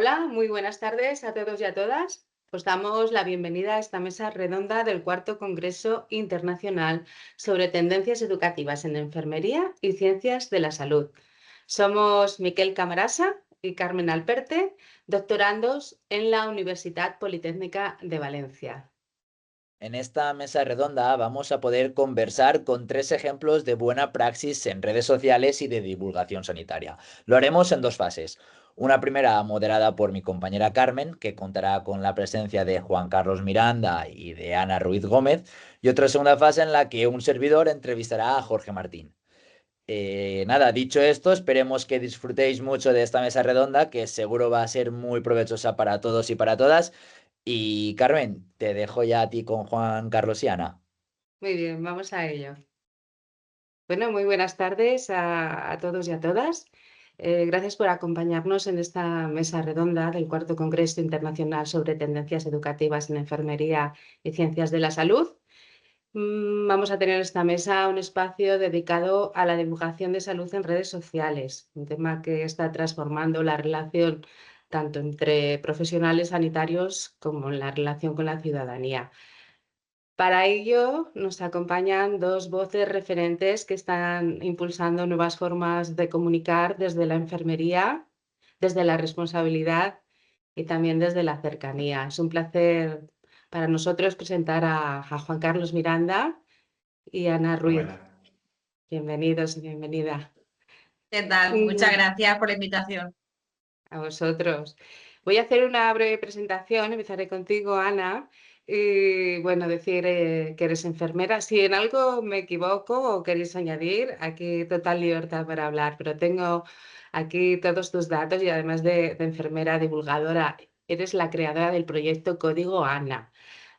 Hola, muy buenas tardes a todos y a todas. Os damos la bienvenida a esta mesa redonda del cuarto Congreso Internacional sobre Tendencias Educativas en Enfermería y Ciencias de la Salud. Somos Miquel Camarasa y Carmen Alperte, doctorandos en la Universidad Politécnica de Valencia. En esta mesa redonda vamos a poder conversar con 3 ejemplos de buena praxis en redes sociales y de divulgación sanitaria. Lo haremos en 2 fases. Una primera moderada por mi compañera Carmen, que contará con la presencia de Juan Carlos Miranda y de Ana Ruiz Gómez, y otra segunda fase en la que un servidor entrevistará a Jorge Martín. Nada, dicho esto, esperemos que disfrutéis mucho de esta mesa redonda, que seguro va a ser muy provechosa para todos y para todas. Y Carmen, te dejo ya a ti con Juan Carlos y Ana. Muy bien, vamos a ello. Bueno, muy buenas tardes a todos y a todas. Gracias por acompañarnos en esta mesa redonda del cuarto Congreso Internacional sobre Tendencias Educativas en Enfermería y Ciencias de la Salud. Vamos a tener en esta mesa un espacio dedicado a la divulgación de salud en redes sociales, un tema que está transformando la relación tanto entre profesionales sanitarios como en la relación con la ciudadanía. Para ello nos acompañan dos voces referentes que están impulsando nuevas formas de comunicar desde la enfermería, desde la responsabilidad y también desde la cercanía. Es un placer para nosotros presentar a Juan Carlos Miranda y a Ana Ruiz. Buenas. Bienvenidos y bienvenida. ¿Qué tal? Muchas Mm, gracias por la invitación. A vosotros. Voy a hacer una breve presentación. Empezaré contigo, Ana. Y bueno, decir que eres enfermera. Si en algo me equivoco o queréis añadir, aquí total libertad para hablar, pero tengo aquí todos tus datos y además de enfermera divulgadora, eres la creadora del proyecto Código Ana,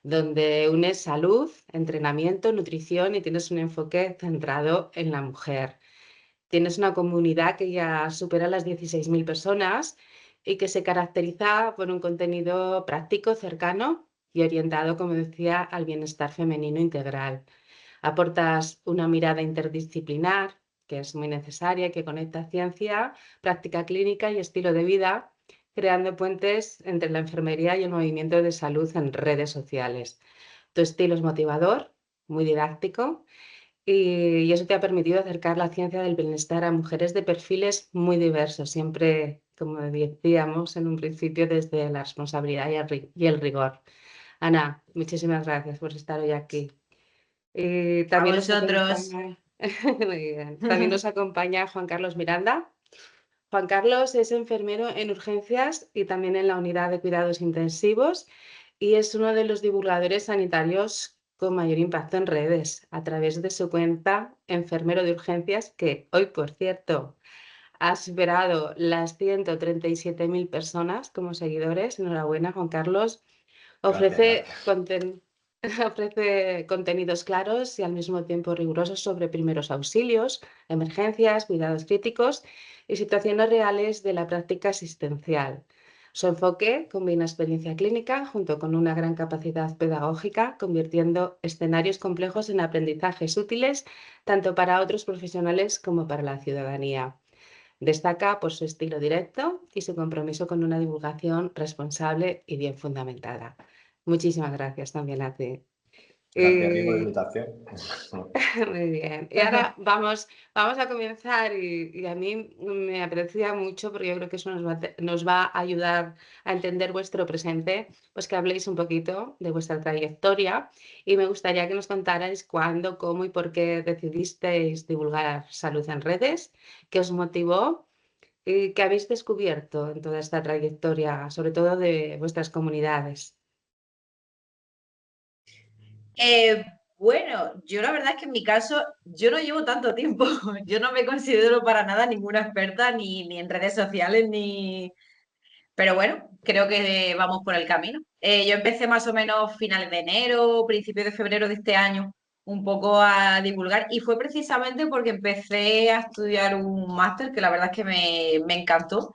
donde unes salud, entrenamiento, nutrición y tienes un enfoque centrado en la mujer. Tienes una comunidad que ya supera las 16.000 personas y que se caracteriza por un contenido práctico, cercano y orientado, como decía, al bienestar femenino integral. Aportas una mirada interdisciplinar, que es muy necesaria y que conecta ciencia, práctica clínica y estilo de vida, creando puentes entre la enfermería y el movimiento de salud en redes sociales. Tu estilo es motivador, muy didáctico y eso te ha permitido acercar la ciencia del bienestar a mujeres de perfiles muy diversos, siempre, como decíamos en un principio, desde la responsabilidad y el rigor. Ana, muchísimas gracias por estar hoy aquí. Y A también nos vosotros. acompaña, muy bien. También nos acompaña Juan Carlos Miranda. Juan Carlos es enfermero en urgencias y también en la unidad de cuidados intensivos y es uno de los divulgadores sanitarios con mayor impacto en redes a través de su cuenta Enfermero de Urgencias, que hoy, por cierto, ha superado las 137.000 personas como seguidores. Enhorabuena, Juan Carlos. Gracias, Ofrece, gracias. ofrece contenidos claros y al mismo tiempo rigurosos sobre primeros auxilios, emergencias, cuidados críticos y situaciones reales de la práctica asistencial. Su enfoque combina experiencia clínica junto con una gran capacidad pedagógica, convirtiendo escenarios complejos en aprendizajes útiles tanto para otros profesionales como para la ciudadanía. Destaca por su estilo directo y su compromiso con una divulgación responsable y bien fundamentada. Muchísimas gracias también a ti. Gracias a ti por la Y invitación. muy bien. Y ahora vamos a comenzar y a mí me apetecía mucho porque yo creo que eso nos va a ayudar a entender vuestro presente, pues que habléis un poquito de vuestra trayectoria y me gustaría que nos contarais cuándo, cómo y por qué decidisteis divulgar salud en redes, qué os motivó y qué habéis descubierto en toda esta trayectoria, sobre todo de vuestras comunidades. Eh, bueno, yo la verdad es que en mi caso, yo no llevo tanto tiempo. Yo no me considero para nada ninguna experta ni en redes sociales, ni... Pero bueno, creo que vamos por el camino. Yo empecé más o menos finales de enero, principios de febrero de este año, un poco a divulgar y fue precisamente porque empecé a estudiar un máster que la verdad es que me encantó.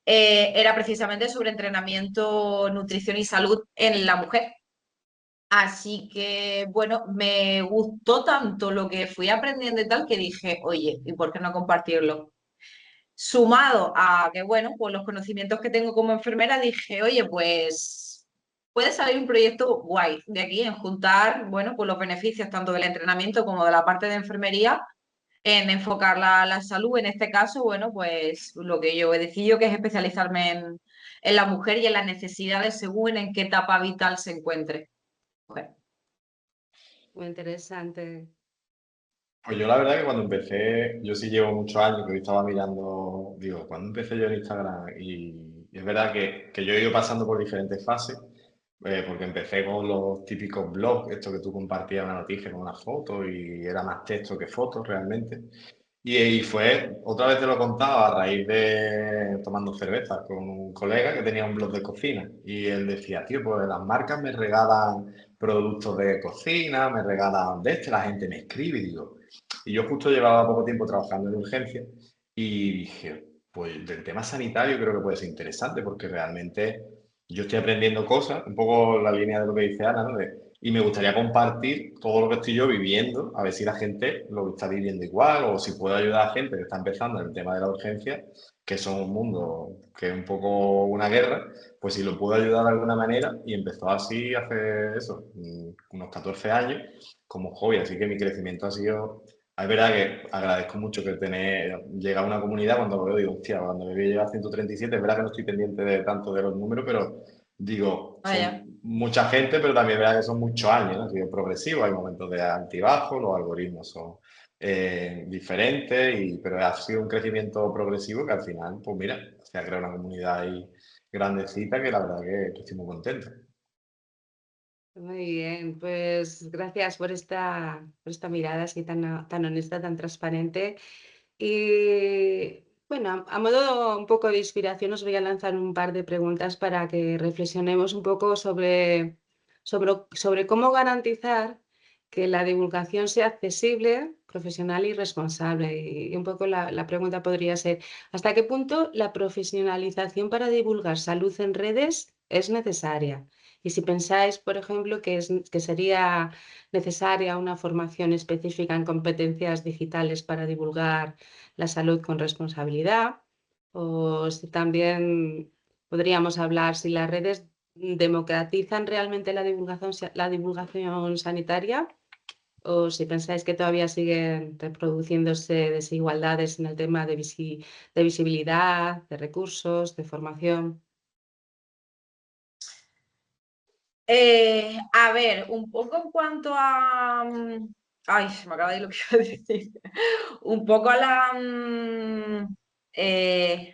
Era precisamente sobre entrenamiento, nutrición y salud en la mujer. Así que, bueno, me gustó tanto lo que fui aprendiendo y tal que dije, oye, ¿y por qué no compartirlo? sumado a que, bueno, pues los conocimientos que tengo como enfermera, dije, oye, pues puede salir un proyecto guay de aquí en juntar, bueno, pues los beneficios tanto del entrenamiento como de la parte de enfermería en enfocar la salud. En este caso, bueno, pues lo que yo he decidido que es especializarme en la mujer y en las necesidades según en qué etapa vital se encuentre. Mujer. Muy interesante. Pues yo la verdad que cuando empecé, yo sí llevo muchos años que hoy estaba mirando, digo, cuando empecé yo en Instagram y es verdad que yo he ido pasando por diferentes fases, porque empecé con los típicos blogs, esto que tú compartías una noticia con una foto y era más texto que fotos realmente. Y fue, otra vez te lo contaba, a raíz de tomando cerveza con un colega que tenía un blog de cocina. Y él decía, tío, pues las marcas me regalan productos de cocina, me regalan de este, la gente me escribe y digo. Y yo justo llevaba poco tiempo trabajando en urgencia y dije, pues del tema sanitario creo que puede ser interesante porque realmente yo estoy aprendiendo cosas, un poco la línea de lo que dice Ana, ¿no? Y me gustaría compartir todo lo que estoy yo viviendo, a ver si la gente lo está viviendo igual o si puedo ayudar a gente que está empezando en el tema de la urgencia, que son un mundo que es un poco una guerra, pues si lo puedo ayudar de alguna manera. Y empezó así hace eso, unos 14 años como hobby, así que mi crecimiento ha sido... Es verdad que agradezco mucho que llega a una comunidad cuando veo, digo, hostia, cuando me veo llegar a 137, es verdad que no estoy pendiente de tanto de los números, pero digo, Vaya. son mucha gente, pero también es verdad que son muchos años, ¿no? Ha sido progresivo, hay momentos de altibajo, los algoritmos son diferentes, pero ha sido un crecimiento progresivo que al final, pues mira, se ha creado una comunidad ahí grandecita que la verdad que estoy muy contento. Muy bien, pues gracias por esta mirada así tan honesta, tan transparente. Y bueno, a modo un poco de inspiración, os voy a lanzar un par de preguntas para que reflexionemos un poco sobre cómo garantizar que la divulgación sea accesible, profesional y responsable. Y un poco la pregunta podría ser, ¿hasta qué punto la profesionalización para divulgar salud en redes es necesaria? Y si pensáis, por ejemplo, que sería necesaria una formación específica en competencias digitales para divulgar la salud con responsabilidad, o si también podríamos hablar si las redes democratizan realmente la divulgación sanitaria, o si pensáis que todavía siguen reproduciéndose desigualdades en el tema de visibilidad, de recursos, de formación. A ver, un poco en cuanto a... Ay, se me acaba de ir lo que iba a decir. Un poco a la...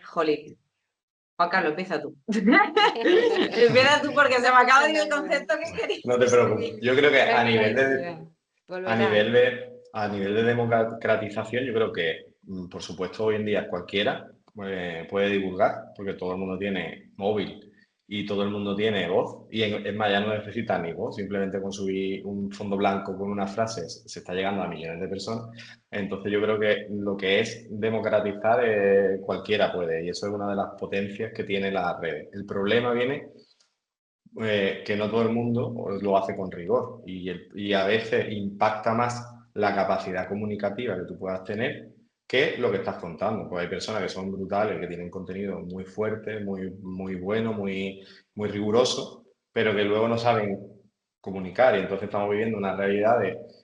jolín. Juan Carlos, empieza tú. Empieza tú porque se me acaba de ir el concepto que quería No te preocupes. decir. Yo creo que Tranquila, volverá. a nivel de democratización, yo creo que, por supuesto, hoy en día cualquiera puede divulgar, porque todo el mundo tiene móvil y todo el mundo tiene voz. Y es más, ya no necesita ni voz, simplemente con subir un fondo blanco con unas frases se está llegando a millones de personas. Entonces, yo creo que lo que es democratizar, cualquiera puede, y eso es una de las potencias que tiene las redes. El problema viene que no todo el mundo lo hace con rigor y a veces impacta más la capacidad comunicativa que tú puedas tener que lo que estás contando. Pues hay personas que son brutales, que tienen contenido muy fuerte, muy bueno, muy riguroso, pero que luego no saben comunicar y entonces estamos viviendo una realidad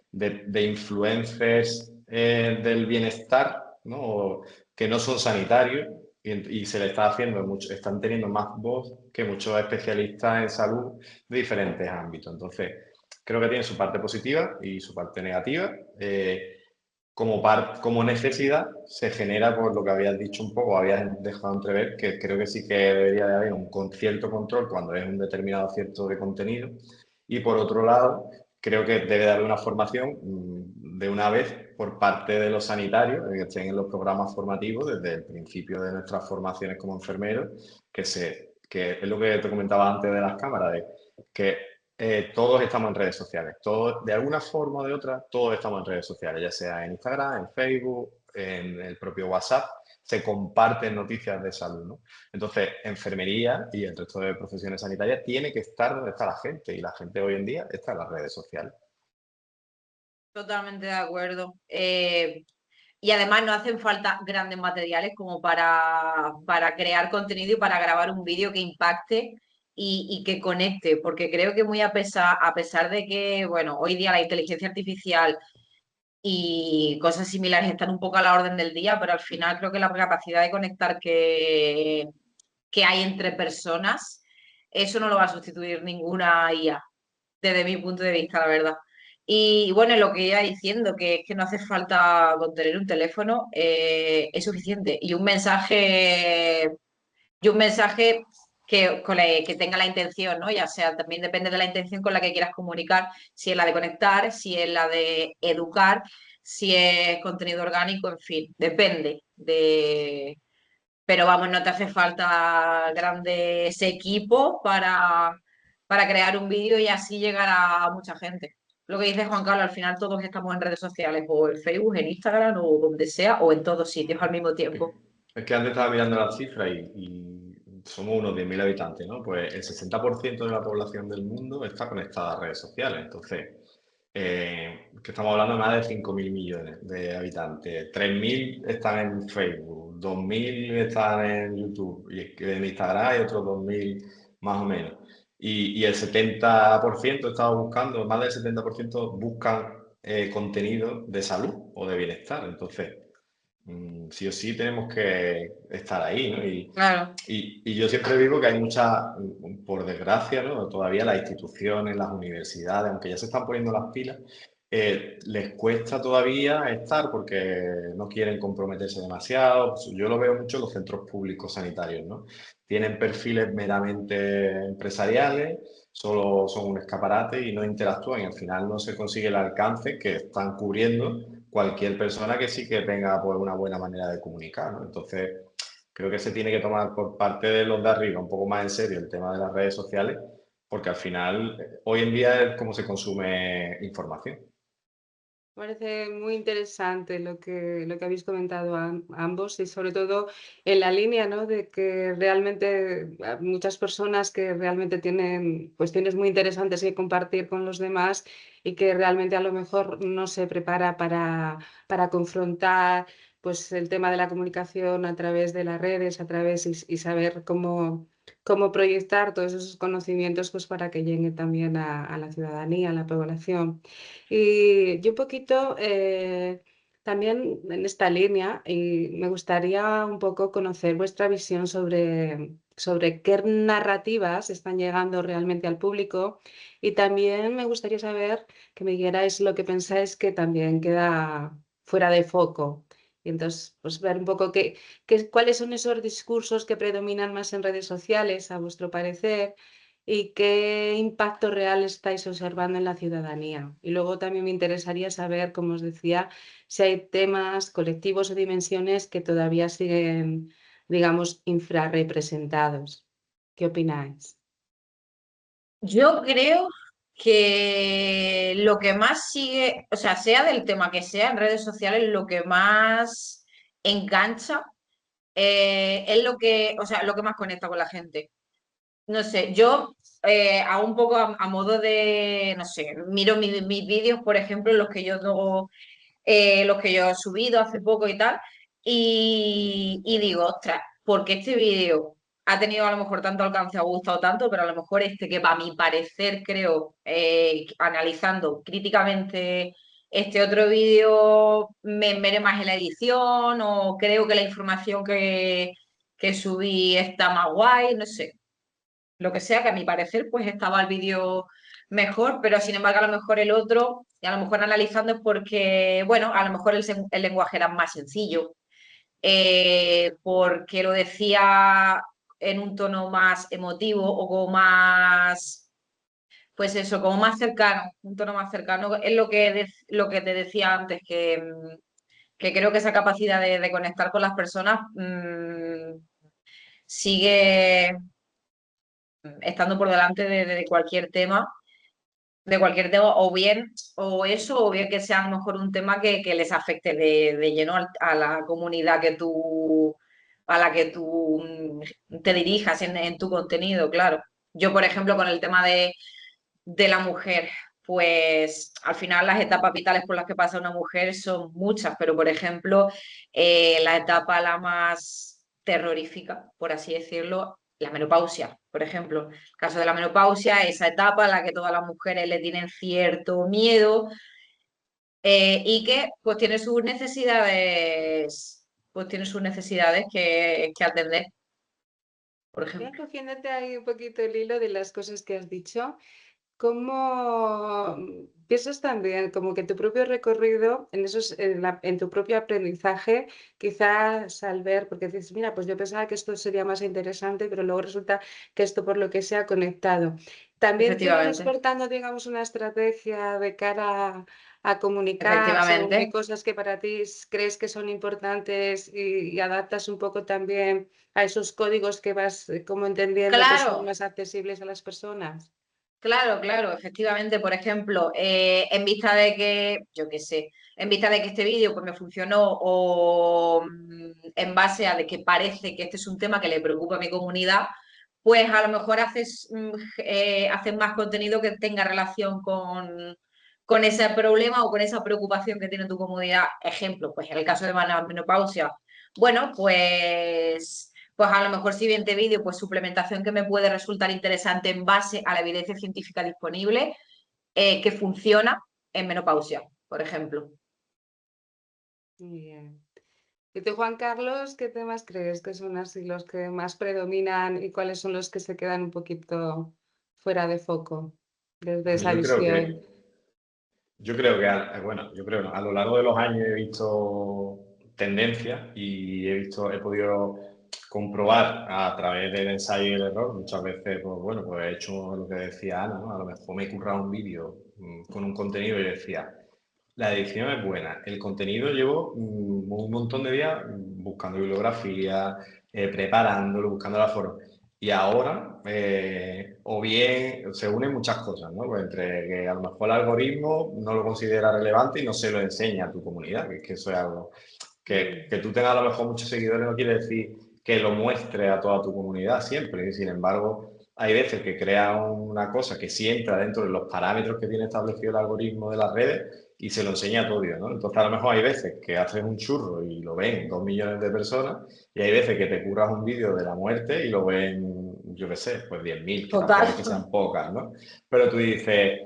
de influencers del bienestar, ¿no? Que no son sanitarios y se le está haciendo mucho, están teniendo más voz que muchos especialistas en salud de diferentes ámbitos. Entonces, creo que tiene su parte positiva y su parte negativa. Como necesidad se genera por lo que habías dicho un poco, habías dejado entrever, que creo que sí que debería de haber un cierto control cuando es un determinado cierto de contenido. Y por otro lado, creo que debe de haber una formación de una vez por parte de los sanitarios, que estén en los programas formativos desde el principio de nuestras formaciones como enfermeros, que es lo que te comentaba antes de las cámaras, de que todos estamos en redes sociales, todos, de alguna forma o de otra, todos estamos en redes sociales, ya sea en Instagram, en Facebook, en el propio WhatsApp, se comparten noticias de salud, ¿no? Entonces, enfermería y el resto de profesiones sanitarias tiene que estar donde está la gente y la gente hoy en día está en las redes sociales. Totalmente de acuerdo. y además no hacen falta grandes materiales como para crear contenido y para grabar un vídeo que impacte y que conecte, porque creo que muy a pesar de que, bueno, hoy día la inteligencia artificial y cosas similares están un poco a la orden del día, pero al final creo que la capacidad de conectar que hay entre personas, eso no lo va a sustituir ninguna IA, desde mi punto de vista, la verdad. Y bueno, lo que iba diciendo, que es que no hace falta con tener un teléfono, es suficiente. Y un mensaje que tenga la intención, ¿no? Ya sea, también depende de la intención con la que quieras comunicar, si es la de conectar, si es la de educar, si es contenido orgánico, en fin, depende de... Pero vamos, no te hace falta grandes equipos para crear un vídeo y así llegar a mucha gente. Lo que dice Juan Carlos, al final todos estamos en redes sociales, o en Facebook, en Instagram, o donde sea, o en todos sitios al mismo tiempo. Es que antes estaba mirando las cifras y somos unos 10.000 habitantes, ¿no? Pues el 60% de la población del mundo está conectada a redes sociales. Entonces, que estamos hablando de más de 5.000 millones de habitantes. 3.000 están en Facebook, 2.000 están en YouTube y en Instagram hay otros 2.000 más o menos. Y el 70% estaba buscando, más del 70% buscan contenido de salud o de bienestar. Entonces, sí o sí tenemos que estar ahí, ¿no? Claro. Y yo siempre digo que hay muchas, por desgracia, ¿no? Todavía las instituciones, las universidades, aunque ya se están poniendo las pilas, les cuesta todavía estar porque no quieren comprometerse demasiado. Yo lo veo mucho en los centros públicos sanitarios, ¿no? Tienen perfiles meramente empresariales, solo son un escaparate y no interactúan y al final no se consigue el alcance que están cubriendo cualquier persona que sí que tenga pues, una buena manera de comunicar, ¿no? Entonces, creo que se tiene que tomar por parte de los de arriba un poco más en serio el tema de las redes sociales, porque al final, hoy en día es como se consume información. Parece muy interesante lo que habéis comentado ambos y sobre todo en la línea, ¿no? De que realmente muchas personas que realmente tienen cuestiones muy interesantes que compartir con los demás y que realmente a lo mejor no se prepara para confrontar pues el tema de la comunicación a través de las redes, a través y saber cómo proyectar todos esos conocimientos pues para que lleguen también a la ciudadanía, a la población. Y yo un poquito también en esta línea, y me gustaría un poco conocer vuestra visión sobre qué narrativas están llegando realmente al público y también me gustaría saber que me dijerais lo que pensáis que también queda fuera de foco. Y entonces, pues ver un poco cuáles son esos discursos que predominan más en redes sociales, a vuestro parecer, y qué impacto real estáis observando en la ciudadanía. Y luego también me interesaría saber, como os decía, si hay temas, colectivos o dimensiones que todavía siguen, digamos, infrarrepresentados. ¿Qué opináis? Yo creo que lo que más sigue, o sea, sea del tema que sea en redes sociales, lo que más engancha es lo que, o sea, lo que más conecta con la gente. No sé, yo hago un poco a modo de, no sé, miro mis vídeos, por ejemplo, los que yo he subido hace poco y tal, y digo, ostras, porque este vídeo ha tenido a lo mejor tanto alcance, ha gustado tanto, pero a lo mejor este que para mi parecer creo, analizando críticamente este otro vídeo, me mere más en la edición o creo que la información que subí está más guay, no sé, lo que sea, que a mi parecer pues estaba el vídeo mejor, pero sin embargo a lo mejor el otro, y a lo mejor analizando es porque, bueno, a lo mejor el lenguaje era más sencillo, porque lo decía en un tono más emotivo o como más, pues eso, como más cercano, un tono más cercano, es lo que te decía antes, que creo que esa capacidad de conectar con las personas sigue estando por delante de cualquier tema, o bien, o eso, o bien que sea a lo mejor un tema que les afecte de lleno a la comunidad a la que tú te dirijas en tu contenido, claro. Yo, por ejemplo, con el tema de la mujer, pues al final las etapas vitales por las que pasa una mujer son muchas, pero por ejemplo, la etapa la más terrorífica, por así decirlo, la menopausia, por ejemplo. El caso de la menopausia, esa etapa en la que todas las mujeres le tienen cierto miedo y que pues tiene sus necesidades que atender, por Ya ejemplo. cogiéndote ahí un poquito el hilo de las cosas que has dicho, ¿cómo piensas también como que tu propio recorrido en esos, en tu propio aprendizaje, quizás al ver, porque dices, mira, pues yo pensaba que esto sería más interesante, pero luego resulta que esto por lo que sea conectado. ¿También te va Efectivamente, despertando, digamos, una estrategia de cara a comunicar según qué efectivamente. cosas que para ti crees que son importantes y adaptas un poco también a esos códigos que vas como entendiendo que son Claro, más accesibles a las personas? claro, claro, efectivamente, por ejemplo, en vista de que, yo qué sé, en vista de que este vídeo pues me funcionó o en base a de que parece que este es un tema que le preocupa a mi comunidad, pues a lo mejor haces más contenido que tenga relación con ese problema o con esa preocupación que tiene tu comunidad. Ejemplo, pues en el caso de la menopausia, bueno, pues a lo mejor siguiente vídeo, pues suplementación que me puede resultar interesante en base a la evidencia científica disponible que funciona en menopausia, por ejemplo. Muy bien. ¿Y tú, Juan Carlos, qué temas crees que son así los que más predominan y cuáles son los que se quedan un poquito fuera de foco desde Pues esa visión? yo creo que, bueno, yo creo no, a lo largo de los años he visto tendencias y he podido comprobar a través del ensayo y el error. Muchas veces, pues bueno, pues he hecho lo que decía Ana, ¿no? A lo mejor me he currado un vídeo con un contenido y decía, la edición es buena. El contenido llevo un montón de días buscando bibliografía, preparándolo, buscando la forma. Y ahora, o bien, se unen muchas cosas, ¿no? Pues entre que a lo mejor el algoritmo no lo considera relevante y no se lo enseña a tu comunidad, que es que eso es algo que tú tengas a lo mejor muchos seguidores no quiere decir que lo muestre a toda tu comunidad siempre. Y sin embargo, hay veces que crea una cosa que sí entra dentro de los parámetros que tiene establecido el algoritmo de las redes y se lo enseña a todo Dios, ¿no? Entonces, a lo mejor hay veces que haces un churro y lo ven 2 millones de personas y hay veces que te curras un vídeo de la muerte y lo ven, yo qué sé, pues 10.000, que Total. tampoco es que sean pocas, ¿no? Pero tú dices,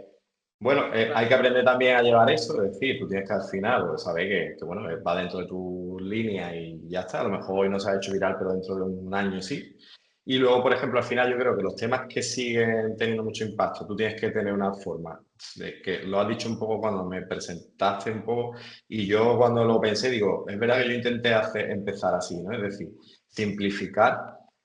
bueno, hay Total. que aprender también a llevar eso, es decir, tú tienes que al final pues, saber que, bueno, va dentro de tu línea y ya está. A lo mejor hoy no se ha hecho viral, pero dentro de un año sí. Y luego, por ejemplo, al final yo creo que los temas que siguen teniendo mucho impacto, tú tienes que tener una forma, de que lo has dicho un poco cuando me presentaste un poco, y yo cuando lo pensé digo, es verdad que yo intenté empezar así, ¿no? Es decir, simplificar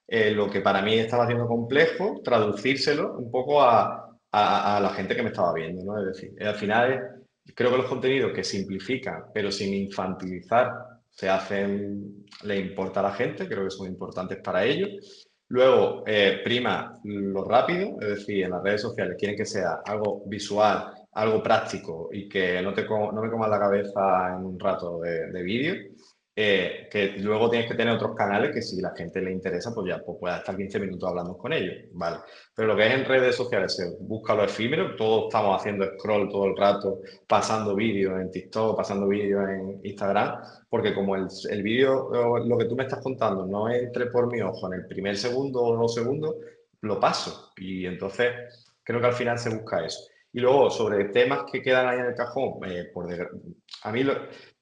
lo que para mí estaba haciendo complejo, traducírselo un poco a la gente que me estaba viendo, ¿no? Es decir, al final creo que los contenidos que simplifican, pero sin infantilizar, se hacen, le importa a la gente, creo que son importantes para ellos. Luego, prima lo rápido, es decir, en las redes sociales quieren que sea algo visual, algo práctico y que no me coma la cabeza en un rato de vídeo. Que luego tienes que tener otros canales que si la gente le interesa, pues ya pues pueda estar 15 minutos hablando con ellos, ¿vale? Pero lo que es en redes sociales, se busca lo efímero, todos estamos haciendo scroll todo el rato, pasando vídeos en TikTok, pasando vídeos en Instagram, porque como el vídeo, lo que tú me estás contando, no entre por mi ojo en el primer segundo o 2 segundos, lo paso. Y entonces creo que al final se busca eso. Y luego, sobre temas que quedan ahí en el cajón, a mí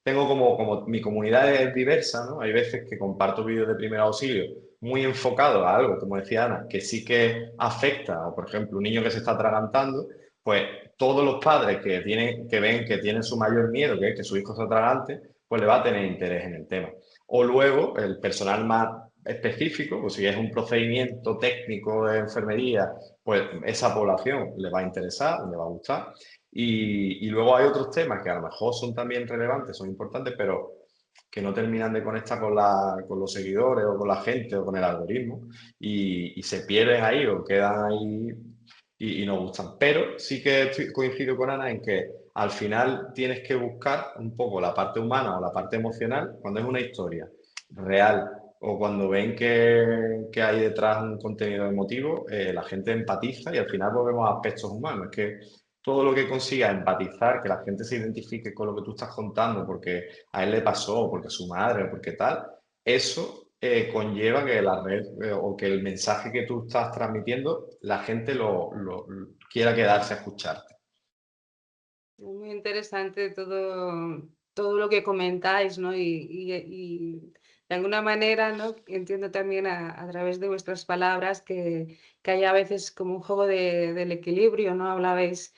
tengo como mi comunidad es diversa, ¿no? Hay veces que comparto vídeos de primer auxilio muy enfocados a algo, como decía Ana, que sí que afecta, o por ejemplo, un niño que se está atragantando, pues todos los padres que ven que tienen su mayor miedo, que es que su hijo se atragante, pues le va a tener interés en el tema. O luego, el personal más específico, pues si es un procedimiento técnico de enfermería, pues esa población le va a interesar, le va a gustar. Y luego hay otros temas que a lo mejor son también relevantes, son importantes, pero que no terminan de conectar con los seguidores o con la gente o con el algoritmo y se pierden ahí o quedan ahí y no gustan. Pero sí que coincido con Ana en que al final tienes que buscar un poco la parte humana o la parte emocional cuando es una historia real o cuando ven que hay detrás un contenido emotivo, la gente empatiza y al final volvemos a aspectos humanos. Es que todo lo que consiga empatizar, que la gente se identifique con lo que tú estás contando, porque a él le pasó, porque su madre, porque tal, eso conlleva que la red o que el mensaje que tú estás transmitiendo, la gente quiera quedarse a escucharte. Muy interesante todo lo que comentáis, ¿no? Y de alguna manera, ¿no? Entiendo también a través de vuestras palabras que hay a veces como un juego del equilibrio, ¿no? Hablabais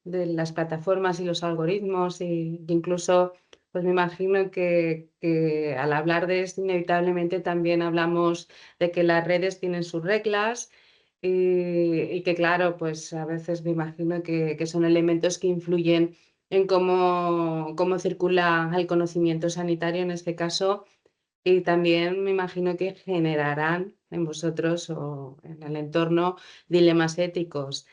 de las plataformas y los algoritmos y incluso, pues me imagino que al hablar de esto inevitablemente también hablamos de que las redes tienen sus reglas y que claro, pues a veces me imagino que son elementos que influyen en cómo circula el conocimiento sanitario en este caso y también me imagino que generarán en vosotros o en el entorno dilemas éticos.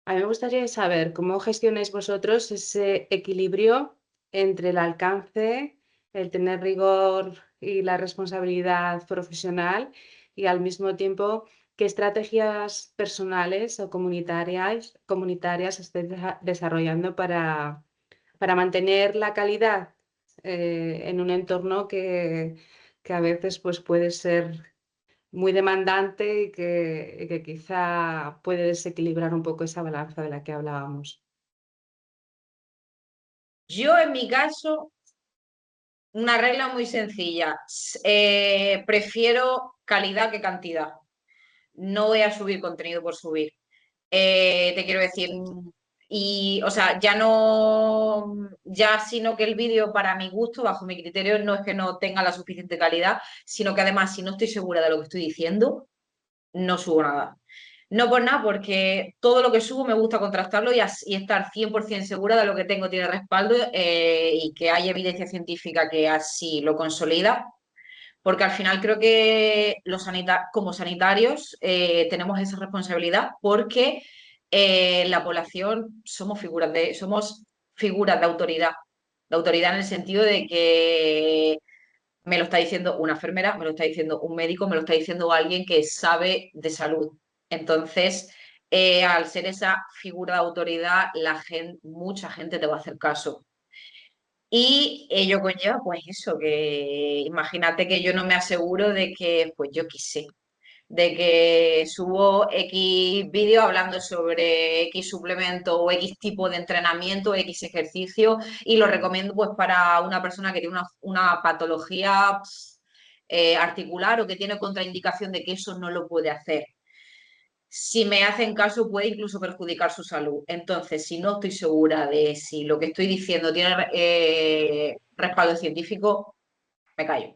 A mí me gustaría saber cómo gestionáis vosotros ese equilibrio entre el alcance, el tener rigor y la responsabilidad profesional y al mismo tiempo qué estrategias personales o comunitarias estáis desarrollando para mantener la calidad en un entorno que a veces pues, puede ser muy demandante y que quizá puede desequilibrar un poco esa balanza de la que hablábamos. Yo en mi caso, una regla muy sencilla. Prefiero calidad que cantidad. No voy a subir contenido por subir. Te quiero decir, y o sea, ya no, ya sino que el vídeo para mi gusto, bajo mi criterio, no es que no tenga la suficiente calidad, sino que además, si no estoy segura de lo que estoy diciendo, no subo nada. No por nada, porque todo lo que subo me gusta contrastarlo y estar 100% segura de lo que tengo tiene respaldo y que hay evidencia científica que así lo consolida, porque al final creo que como sanitarios tenemos esa responsabilidad porque la población somos figuras de autoridad en el sentido de que me lo está diciendo una enfermera, me lo está diciendo un médico, me lo está diciendo alguien que sabe de salud. Entonces, al ser esa figura de autoridad, mucha gente te va a hacer caso. Y ello conlleva, pues eso, que imagínate que yo no me aseguro de que, pues yo qué sé, de que subo X vídeo hablando sobre X suplemento o X tipo de entrenamiento, X ejercicio, y lo recomiendo pues para una persona que tiene una patología articular o que tiene contraindicación de que eso no lo puede hacer. Si me hacen caso, puede incluso perjudicar su salud. Entonces, si no estoy segura de si lo que estoy diciendo tiene respaldo científico, me callo.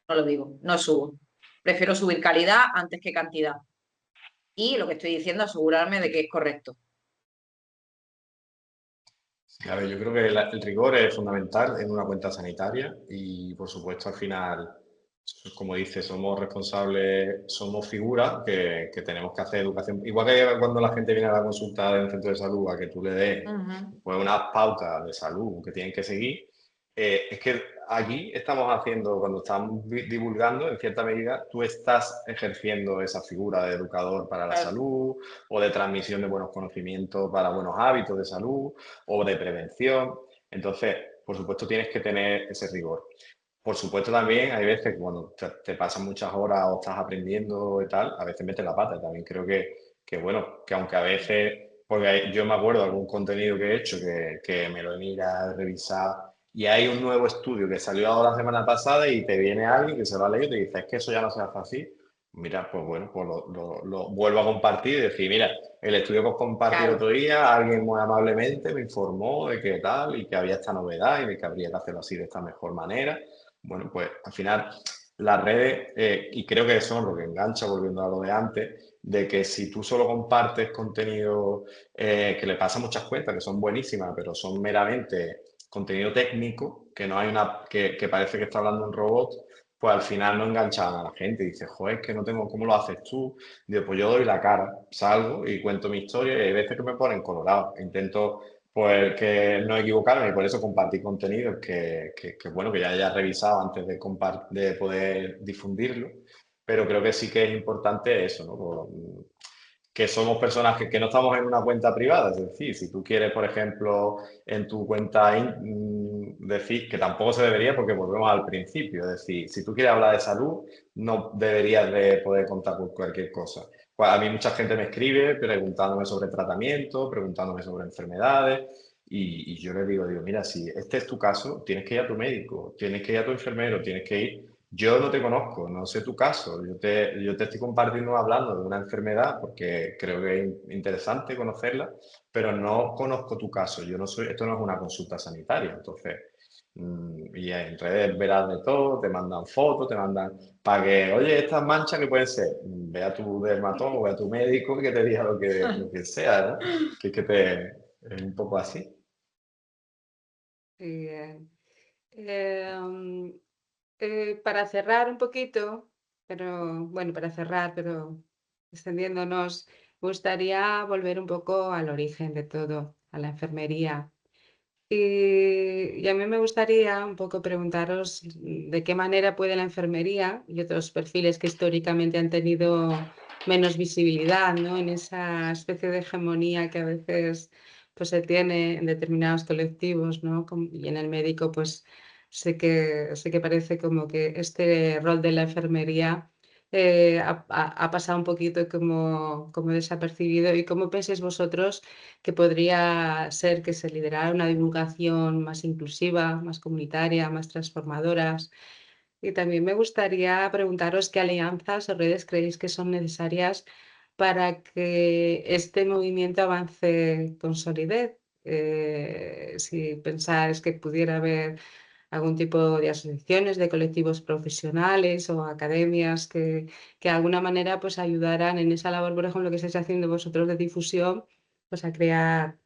No lo digo, no subo. Prefiero subir calidad antes que cantidad. Y lo que estoy diciendo, asegurarme de que es correcto. A ver, yo creo que el rigor es fundamental en una cuenta sanitaria y, por supuesto, al final, como dice, somos responsables, somos figuras que tenemos que hacer educación. Igual que cuando la gente viene a la consulta en un centro de salud a que tú le des pues, unas pautas de salud que tienen que seguir, es que aquí estamos haciendo, cuando estamos divulgando, en cierta medida, tú estás ejerciendo esa figura de educador para la Claro. salud o de transmisión de buenos conocimientos para buenos hábitos de salud o de prevención. Entonces, por supuesto, tienes que tener ese rigor. Por supuesto, también hay veces que cuando te pasan muchas horas o estás aprendiendo y tal, a veces metes la pata. También creo que bueno, que aunque a veces, porque yo me acuerdo de algún contenido que he hecho que me lo he mirado, he revisado, y hay un nuevo estudio que salió ahora la semana pasada y te viene alguien que se lo ha leído y te dice, es que eso ya no se hace así. Mira, pues bueno, pues lo vuelvo a compartir y decir, mira, el estudio que os compartí el Claro. otro día, alguien muy amablemente me informó de que tal y que había esta novedad y de que habría que hacerlo así de esta mejor manera. Bueno, pues al final las redes, y creo que eso es lo que engancha, volviendo a lo de antes, de que si tú solo compartes contenido que le pasa a muchas cuentas, que son buenísimas, pero son meramente contenido técnico, que no hay que parece que está hablando un robot, pues al final no enganchan a la gente. Y dices, joder, es que no tengo, ¿cómo lo haces tú? Digo, pues yo doy la cara, salgo y cuento mi historia y hay veces que me ponen colorado. Intento, pues, que no equivocarme y por eso compartir contenidos bueno, que ya haya revisado antes de poder difundirlo. Pero creo que sí que es importante eso, ¿no? que somos personas que no estamos en una cuenta privada. Es decir, si tú quieres, por ejemplo, en tu cuenta decir que tampoco se debería porque volvemos al principio. Es decir, si tú quieres hablar de salud, no deberías de poder contar por cualquier cosa. Pues a mí mucha gente me escribe preguntándome sobre tratamiento, preguntándome sobre enfermedades. Y yo le digo, mira, si este es tu caso, tienes que ir a tu médico, tienes que ir a tu enfermero, tienes que ir. Yo no te conozco, no sé tu caso. Yo te estoy compartiendo hablando de una enfermedad porque creo que es interesante conocerla, pero no conozco tu caso. Yo no soy, esto no es una consulta sanitaria. Entonces, y en redes verás de todo, te mandan fotos, te mandan para que, oye, estas manchas que pueden ser, ve a tu dermatólogo, ve a tu médico y que te diga lo que sea, ¿no? Es un poco así. Bien. Em, para cerrar un poquito, pero bueno, para cerrar, pero extendiéndonos, me gustaría volver un poco al origen de todo, a la enfermería. Y a mí me gustaría un poco preguntaros de qué manera puede la enfermería y otros perfiles que históricamente han tenido menos visibilidad, ¿no? En esa especie de hegemonía que a veces pues, se tiene en determinados colectivos, ¿no? Y en el médico, pues sé que parece como que este rol de la enfermería ha pasado un poquito como desapercibido. ¿Y cómo pensáis vosotros que podría ser que se liderara una divulgación más inclusiva, más comunitaria, más transformadoras? Y también me gustaría preguntaros qué alianzas o redes creéis que son necesarias para que este movimiento avance con solidez. Si pensáis que pudiera haber algún tipo de asociaciones, de colectivos profesionales o academias que de alguna manera pues ayudaran en esa labor, por ejemplo, que estáis haciendo vosotros de difusión, pues a crear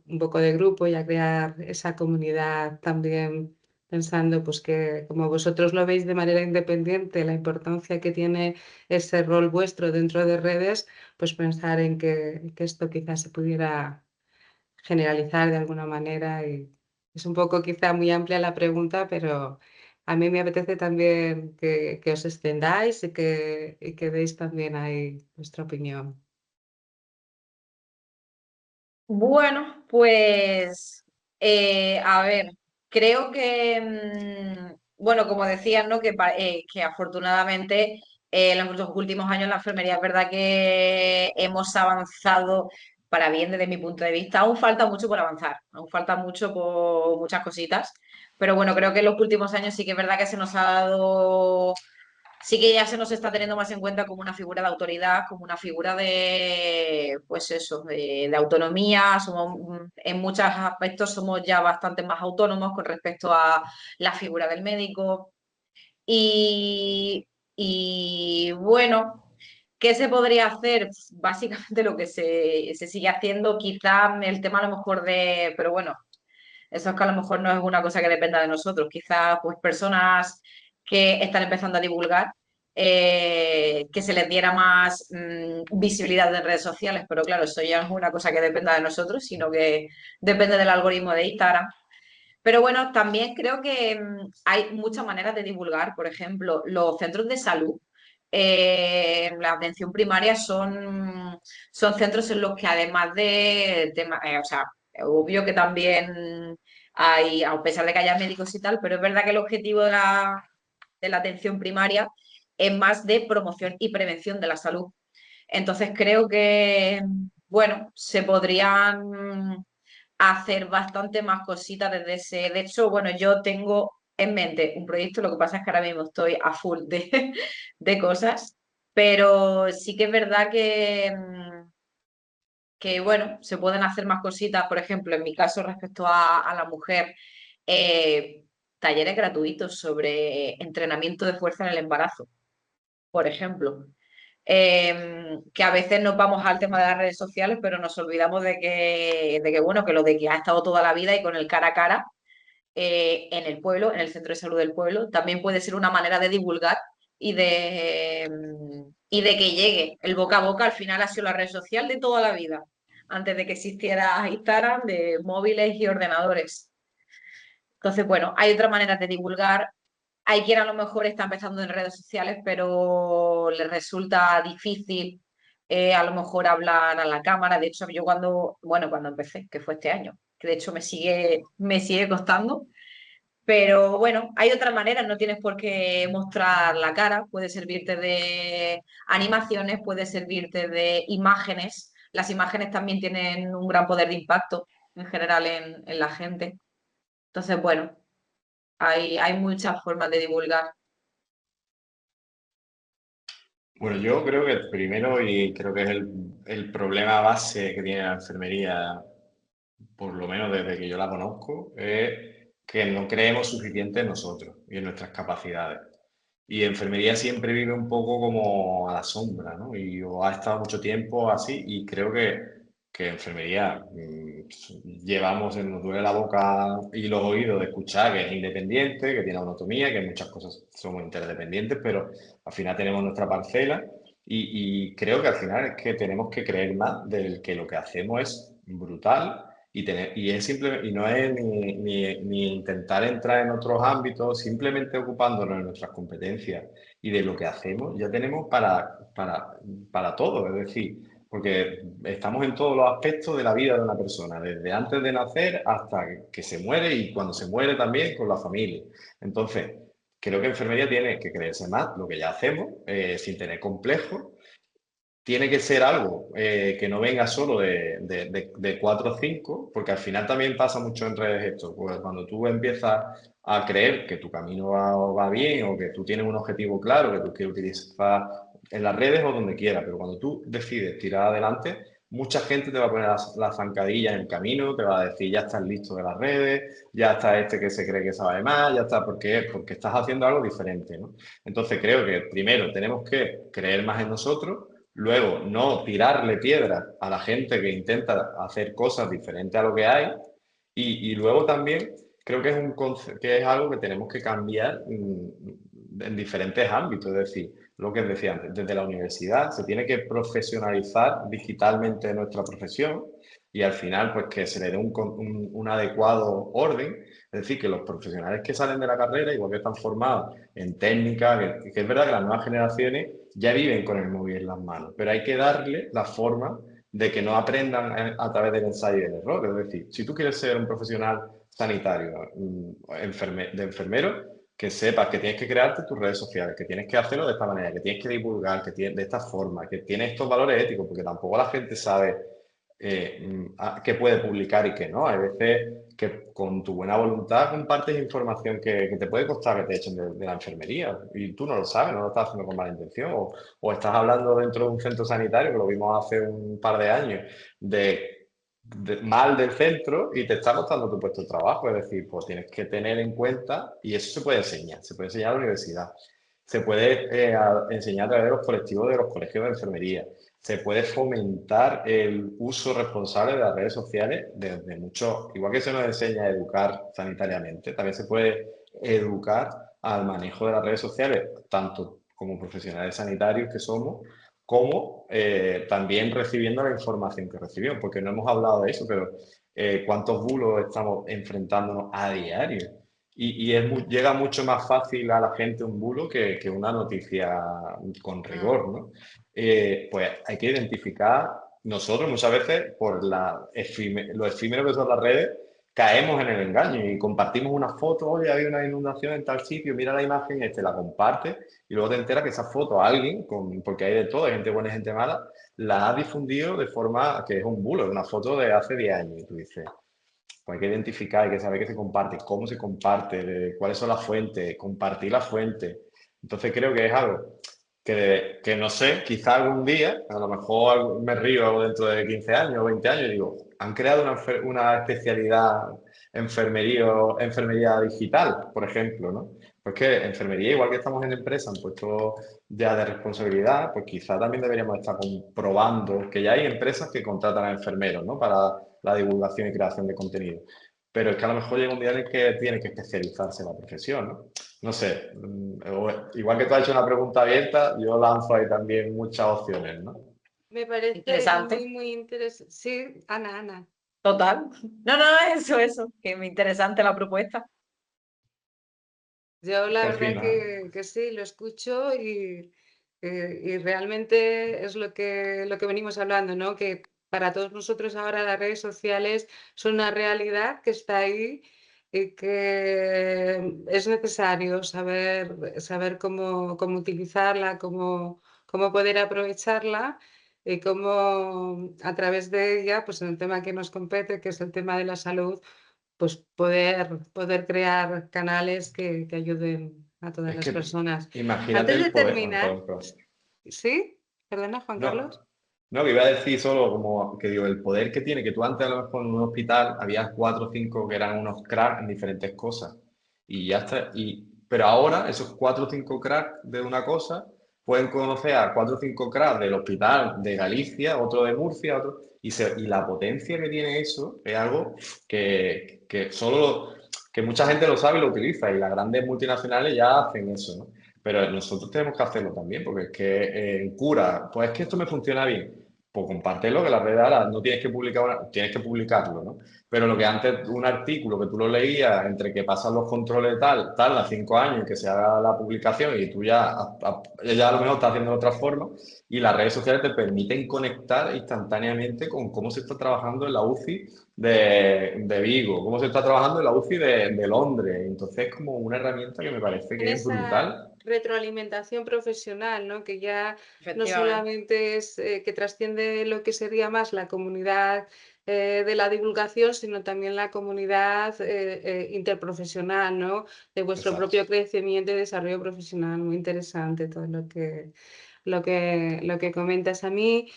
un poco de grupo y a crear esa comunidad también pensando pues que como vosotros lo veis de manera independiente, la importancia que tiene ese rol vuestro dentro de redes, pues pensar en que esto quizás se pudiera generalizar de alguna manera y es un poco quizá muy amplia la pregunta, pero a mí me apetece también que os extendáis y que deis también ahí vuestra opinión. Bueno, pues a ver, creo que, bueno, como decías, ¿no? Que afortunadamente en los últimos años en la enfermería es verdad que hemos avanzado para bien desde mi punto de vista. Aún falta mucho por avanzar, aún falta mucho por muchas cositas, pero bueno, creo que en los últimos años sí que es verdad que se nos ha dado. Sí que ya se nos está teniendo más en cuenta como una figura de autoridad, como una figura de, pues eso, de autonomía. En muchos aspectos somos ya bastante más autónomos con respecto a la figura del médico. Y, y bueno, ¿qué se podría hacer? Pues, básicamente lo que se sigue haciendo, quizá el tema a lo mejor de, pero bueno, eso es que a lo mejor no es una cosa que dependa de nosotros. Quizás pues personas que están empezando a divulgar, que se les diera más visibilidad en redes sociales, pero claro, eso ya no es una cosa que dependa de nosotros, sino que depende del algoritmo de Instagram. Pero bueno, también creo que hay muchas maneras de divulgar. Por ejemplo, los centros de salud, la atención primaria son centros en los que además de temas, o sea, obvio que también hay, a pesar de que haya médicos y tal, pero es verdad que el objetivo de la atención primaria es más de promoción y prevención de la salud. Entonces creo que, bueno, se podrían hacer bastante más cositas desde ese. De hecho, bueno, yo tengo en mente un proyecto, lo que pasa es que ahora mismo estoy a full de cosas, pero sí que es verdad que, bueno, se pueden hacer más cositas, por ejemplo, en mi caso respecto a la mujer, eh, talleres gratuitos sobre entrenamiento de fuerza en el embarazo, por ejemplo. Que a veces nos vamos al tema de las redes sociales, pero nos olvidamos de que, bueno, que lo de que ha estado toda la vida y con el cara a cara en el pueblo, en el centro de salud del pueblo, también puede ser una manera de divulgar y de que llegue. El boca a boca al final ha sido la red social de toda la vida, antes de que existiera Instagram, de móviles y ordenadores. Entonces, bueno, hay otras maneras de divulgar. Hay quien a lo mejor está empezando en redes sociales, pero le resulta difícil a lo mejor hablar a la cámara. De hecho, yo cuando empecé, que fue este año, que de hecho me sigue costando. Pero bueno, hay otras maneras, no tienes por qué mostrar la cara, puede servirte de animaciones, puede servirte de imágenes. Las imágenes también tienen un gran poder de impacto en general en la gente. Entonces, bueno, hay muchas formas de divulgar. Bueno, yo creo que primero, y creo que es el problema base que tiene la enfermería, por lo menos desde que yo la conozco, es que no creemos suficiente en nosotros y en nuestras capacidades. Y enfermería siempre vive un poco como a la sombra, ¿no? Y o ha estado mucho tiempo así y creo que enfermería nos duele la boca y los oídos de escuchar que es independiente, que tiene autonomía, que en muchas cosas somos interdependientes, pero al final tenemos nuestra parcela y creo que al final es que tenemos que creer más del que lo que hacemos es brutal y no es ni intentar entrar en otros ámbitos, simplemente ocupándonos de nuestras competencias y de lo que hacemos, ya tenemos para todo, es decir, porque estamos en todos los aspectos de la vida de una persona, desde antes de nacer hasta que se muere y cuando se muere también con la familia. Entonces, creo que enfermería tiene que creerse más lo que ya hacemos, sin tener complejos. Tiene que ser algo que no venga solo de 4 o 5, porque al final también pasa mucho en redes esto. Pues cuando tú empiezas a creer que tu camino va bien o que tú tienes un objetivo claro que tú quieres utilizar en las redes o donde quieras, pero cuando tú decides tirar adelante, mucha gente te va a poner la zancadilla en el camino, te va a decir, ya estás listo de las redes, ya está este que se cree que sabe más, ya está, porque estás haciendo algo diferente, ¿no? Entonces creo que primero tenemos que creer más en nosotros. Luego, no tirarle piedras a la gente que intenta hacer cosas diferentes a lo que hay. Y luego también creo que que es algo que tenemos que cambiar en diferentes ámbitos. Es decir, lo que decía antes, desde la universidad se tiene que profesionalizar digitalmente nuestra profesión y al final pues que se le dé un adecuado orden. Es decir, que los profesionales que salen de la carrera, igual que están formados en técnica, que es verdad que las nuevas generaciones ya viven con el móvil en las manos, pero hay que darle la forma de que no aprendan a través del ensayo y del error. Es decir, si tú quieres ser un profesional sanitario, de enfermero, que sepas que tienes que crearte tus redes sociales, que tienes que hacerlo de esta manera, que tienes que divulgar, de esta forma, que tienes estos valores éticos, porque tampoco la gente sabe qué puede publicar y qué no. Hay veces que con tu buena voluntad compartes información que te puede costar que te echen de la enfermería y tú no lo sabes, no lo estás haciendo con mala intención o estás hablando dentro de un centro sanitario, que lo vimos hace un par de años, mal del centro y te está costando tu puesto de trabajo. Es decir, pues tienes que tener en cuenta y eso se puede enseñar a la universidad. Se puede enseñar a través de los colectivos de los colegios de enfermería. Se puede fomentar el uso responsable de las redes sociales desde mucho, igual que se nos enseña a educar sanitariamente, también se puede educar al manejo de las redes sociales, tanto como profesionales sanitarios que somos, como también recibiendo la información que recibimos, porque no hemos hablado de eso, pero cuántos bulos estamos enfrentándonos a diario. Llega mucho más fácil a la gente un bulo que una noticia con rigor, ¿no? Pues hay que identificar, nosotros muchas veces, por lo efímero que son las redes, caemos en el engaño y compartimos una foto, oye, hay una inundación en tal sitio, mira la imagen, la comparte y luego te enteras que esa foto alguien, porque hay de todo, hay gente buena y gente mala, la ha difundido de forma que es un bulo, es una foto de hace 10 años y tú dices, pues hay que identificar, hay que saber qué se comparte, cómo se comparte, cuáles son las fuentes, compartir las fuentes. Entonces creo que es algo que no sé, quizá algún día, a lo mejor me río dentro de 15 años o 20 años y digo, han creado una especialidad enfermería digital, por ejemplo, ¿no? Pues que enfermería, igual que estamos en empresa, en puestos ya de responsabilidad, pues quizá también deberíamos estar comprobando que ya hay empresas que contratan a enfermeros, ¿no? Para la divulgación y creación de contenido. Pero es que a lo mejor llega un día en el que tiene que especializarse en la profesión, ¿no? No sé, igual que tú has hecho una pregunta abierta, yo lanzo ahí también muchas opciones, ¿no? Me parece Interesante. muy interesante. Sí, Ana. Total. No, no, eso, que me interesante la propuesta. Yo Que la al verdad final, que sí, lo escucho y Y realmente es lo que venimos hablando, ¿no? Que para todos nosotros ahora las redes sociales son una realidad que está ahí y que es necesario saber cómo utilizarla, cómo poder aprovecharla y cómo a través de ella, pues en el tema que nos compete, que es el tema de la salud, pues poder crear canales que ayuden a todas Es las que personas. imagínate Antes de el poder. Ah, terminar, perdón, perdón. ¿sí? Perdona, Juan Carlos. No, no, que iba a decir solo como que digo, el poder que tiene, que tú antes a lo mejor en un hospital había 4 o 5 que eran unos cracks en diferentes cosas y ya está. Pero ahora esos 4 o 5 cracks de una cosa pueden conocer a 4 o 5 cracks del hospital de Galicia, otro de Murcia, otro, y la potencia que tiene eso es algo que solo, que mucha gente lo sabe y lo utiliza y las grandes multinacionales ya hacen eso, ¿no? Pero nosotros tenemos que hacerlo también, porque es que en cura, pues es que esto me funciona bien. Pues compártelo, que las redes ahora no tienes que publicar, tienes que publicarlo, ¿no? Pero lo que antes, un artículo que tú lo leías, entre que pasan los controles tarda 5 años y que se haga la publicación y tú ya a lo mejor estás haciendo de otra forma, y las redes sociales te permiten conectar instantáneamente con cómo se está trabajando en la UCI de Vigo, cómo se está trabajando en la UCI de Londres. Entonces es como una herramienta que me parece En que es esa brutal. retroalimentación profesional, ¿no? Que ya no Efectivamente. solamente es que trasciende lo que sería más la comunidad de la divulgación, sino también la comunidad interprofesional, ¿no? De vuestro Exacto. propio crecimiento y desarrollo profesional. Muy interesante todo lo que comentas. A mí,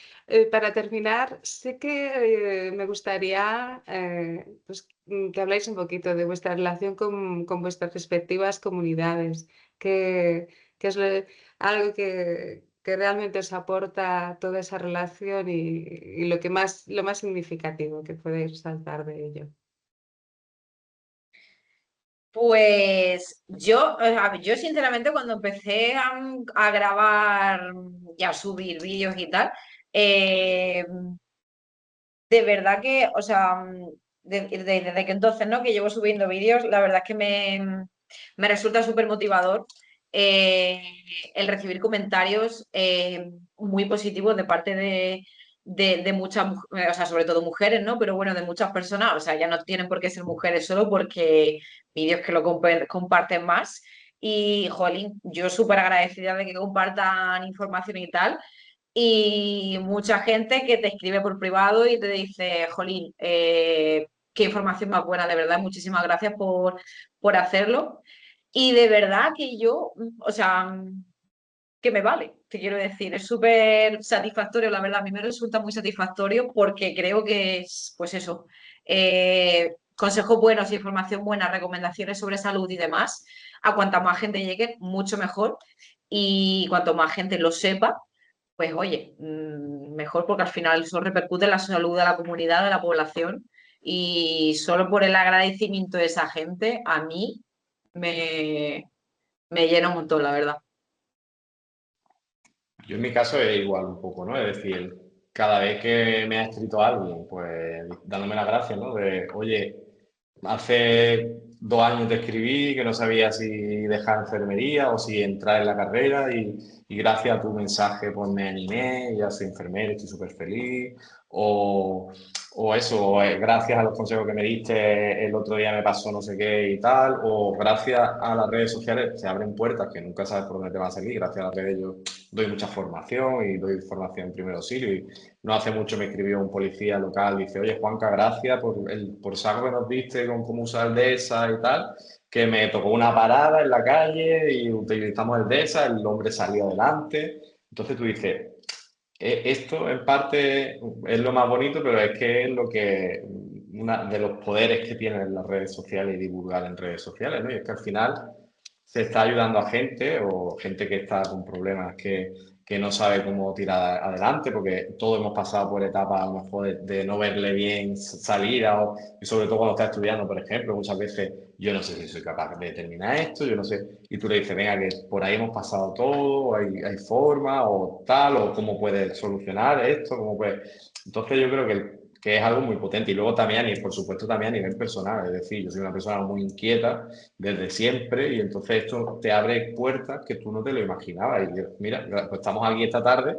para terminar, sí que me gustaría pues, que habláis un poquito de vuestra relación con vuestras respectivas comunidades, que es algo que realmente os aporta toda esa relación y lo más significativo que podéis saltar de ello. Pues yo sinceramente cuando empecé a grabar y a subir vídeos y tal, eh, de verdad que, o sea, desde que entonces, ¿no? Que llevo subiendo vídeos, la verdad es que me resulta súper motivador eh, el recibir comentarios muy positivos de parte de muchas, o sea, sobre todo mujeres, ¿no? Pero bueno, de muchas personas, o sea, ya no tienen por qué ser mujeres solo porque vídeos que lo comparten más. Y, jolín, yo súper agradecida de que compartan información y tal. Y mucha gente que te escribe por privado y te dice, Jolín, qué información más buena, de verdad, muchísimas gracias por hacerlo. Y de verdad que yo, o sea, que me vale, te quiero decir, es súper satisfactorio, la verdad, a mí me resulta muy satisfactorio porque creo que es, pues eso, consejos buenos, información buena, recomendaciones sobre salud y demás, a cuanta más gente llegue, mucho mejor. Y cuanto más gente lo sepa, pues oye, mejor porque al final eso repercute en la salud de la comunidad, de la población y solo por el agradecimiento de esa gente, a mí me, me llena un montón, la verdad. Yo en mi caso es igual un poco, ¿no? Es decir, cada vez que me ha escrito alguien, pues dándome las gracias, ¿no? De, oye, hace 2 años te escribí que no sabía si dejar enfermería o si entrar en la carrera y gracias a tu mensaje pues me animé, ya soy enfermero, estoy súper feliz. O, o eso, gracias a los consejos que me diste el otro día me pasó no sé qué y tal. O gracias a las redes sociales se abren puertas que nunca sabes por dónde te van a salir. Gracias a las redes yo doy mucha formación y doy formación en primer auxilio. Y no hace mucho me escribió un policía local, dice, oye Juanca, gracias por saco que nos diste con cómo usar el DESA y tal, que me tocó una parada en la calle y utilizamos el DESA, el hombre salió adelante. Entonces tú dices, esto en parte es lo más bonito, pero es que es lo que, uno de los poderes que tienen las redes sociales y divulgar en redes sociales, ¿no? Y es que al final se está ayudando a gente o gente que está con problemas que no sabe cómo tirar adelante, porque todos hemos pasado por etapas a lo mejor de no verle bien salida, y sobre todo cuando estás estudiando, por ejemplo, muchas veces yo no sé si soy capaz de terminar esto, yo no sé, y tú le dices, venga, que por ahí hemos pasado todo, hay forma o tal, o cómo puedes solucionar esto, cómo puedes... Entonces yo creo que que es algo muy potente. Y luego también, y por supuesto, también a nivel personal. Es decir, yo soy una persona muy inquieta desde siempre y entonces esto te abre puertas que tú no te lo imaginabas. Y mira, pues estamos aquí esta tarde,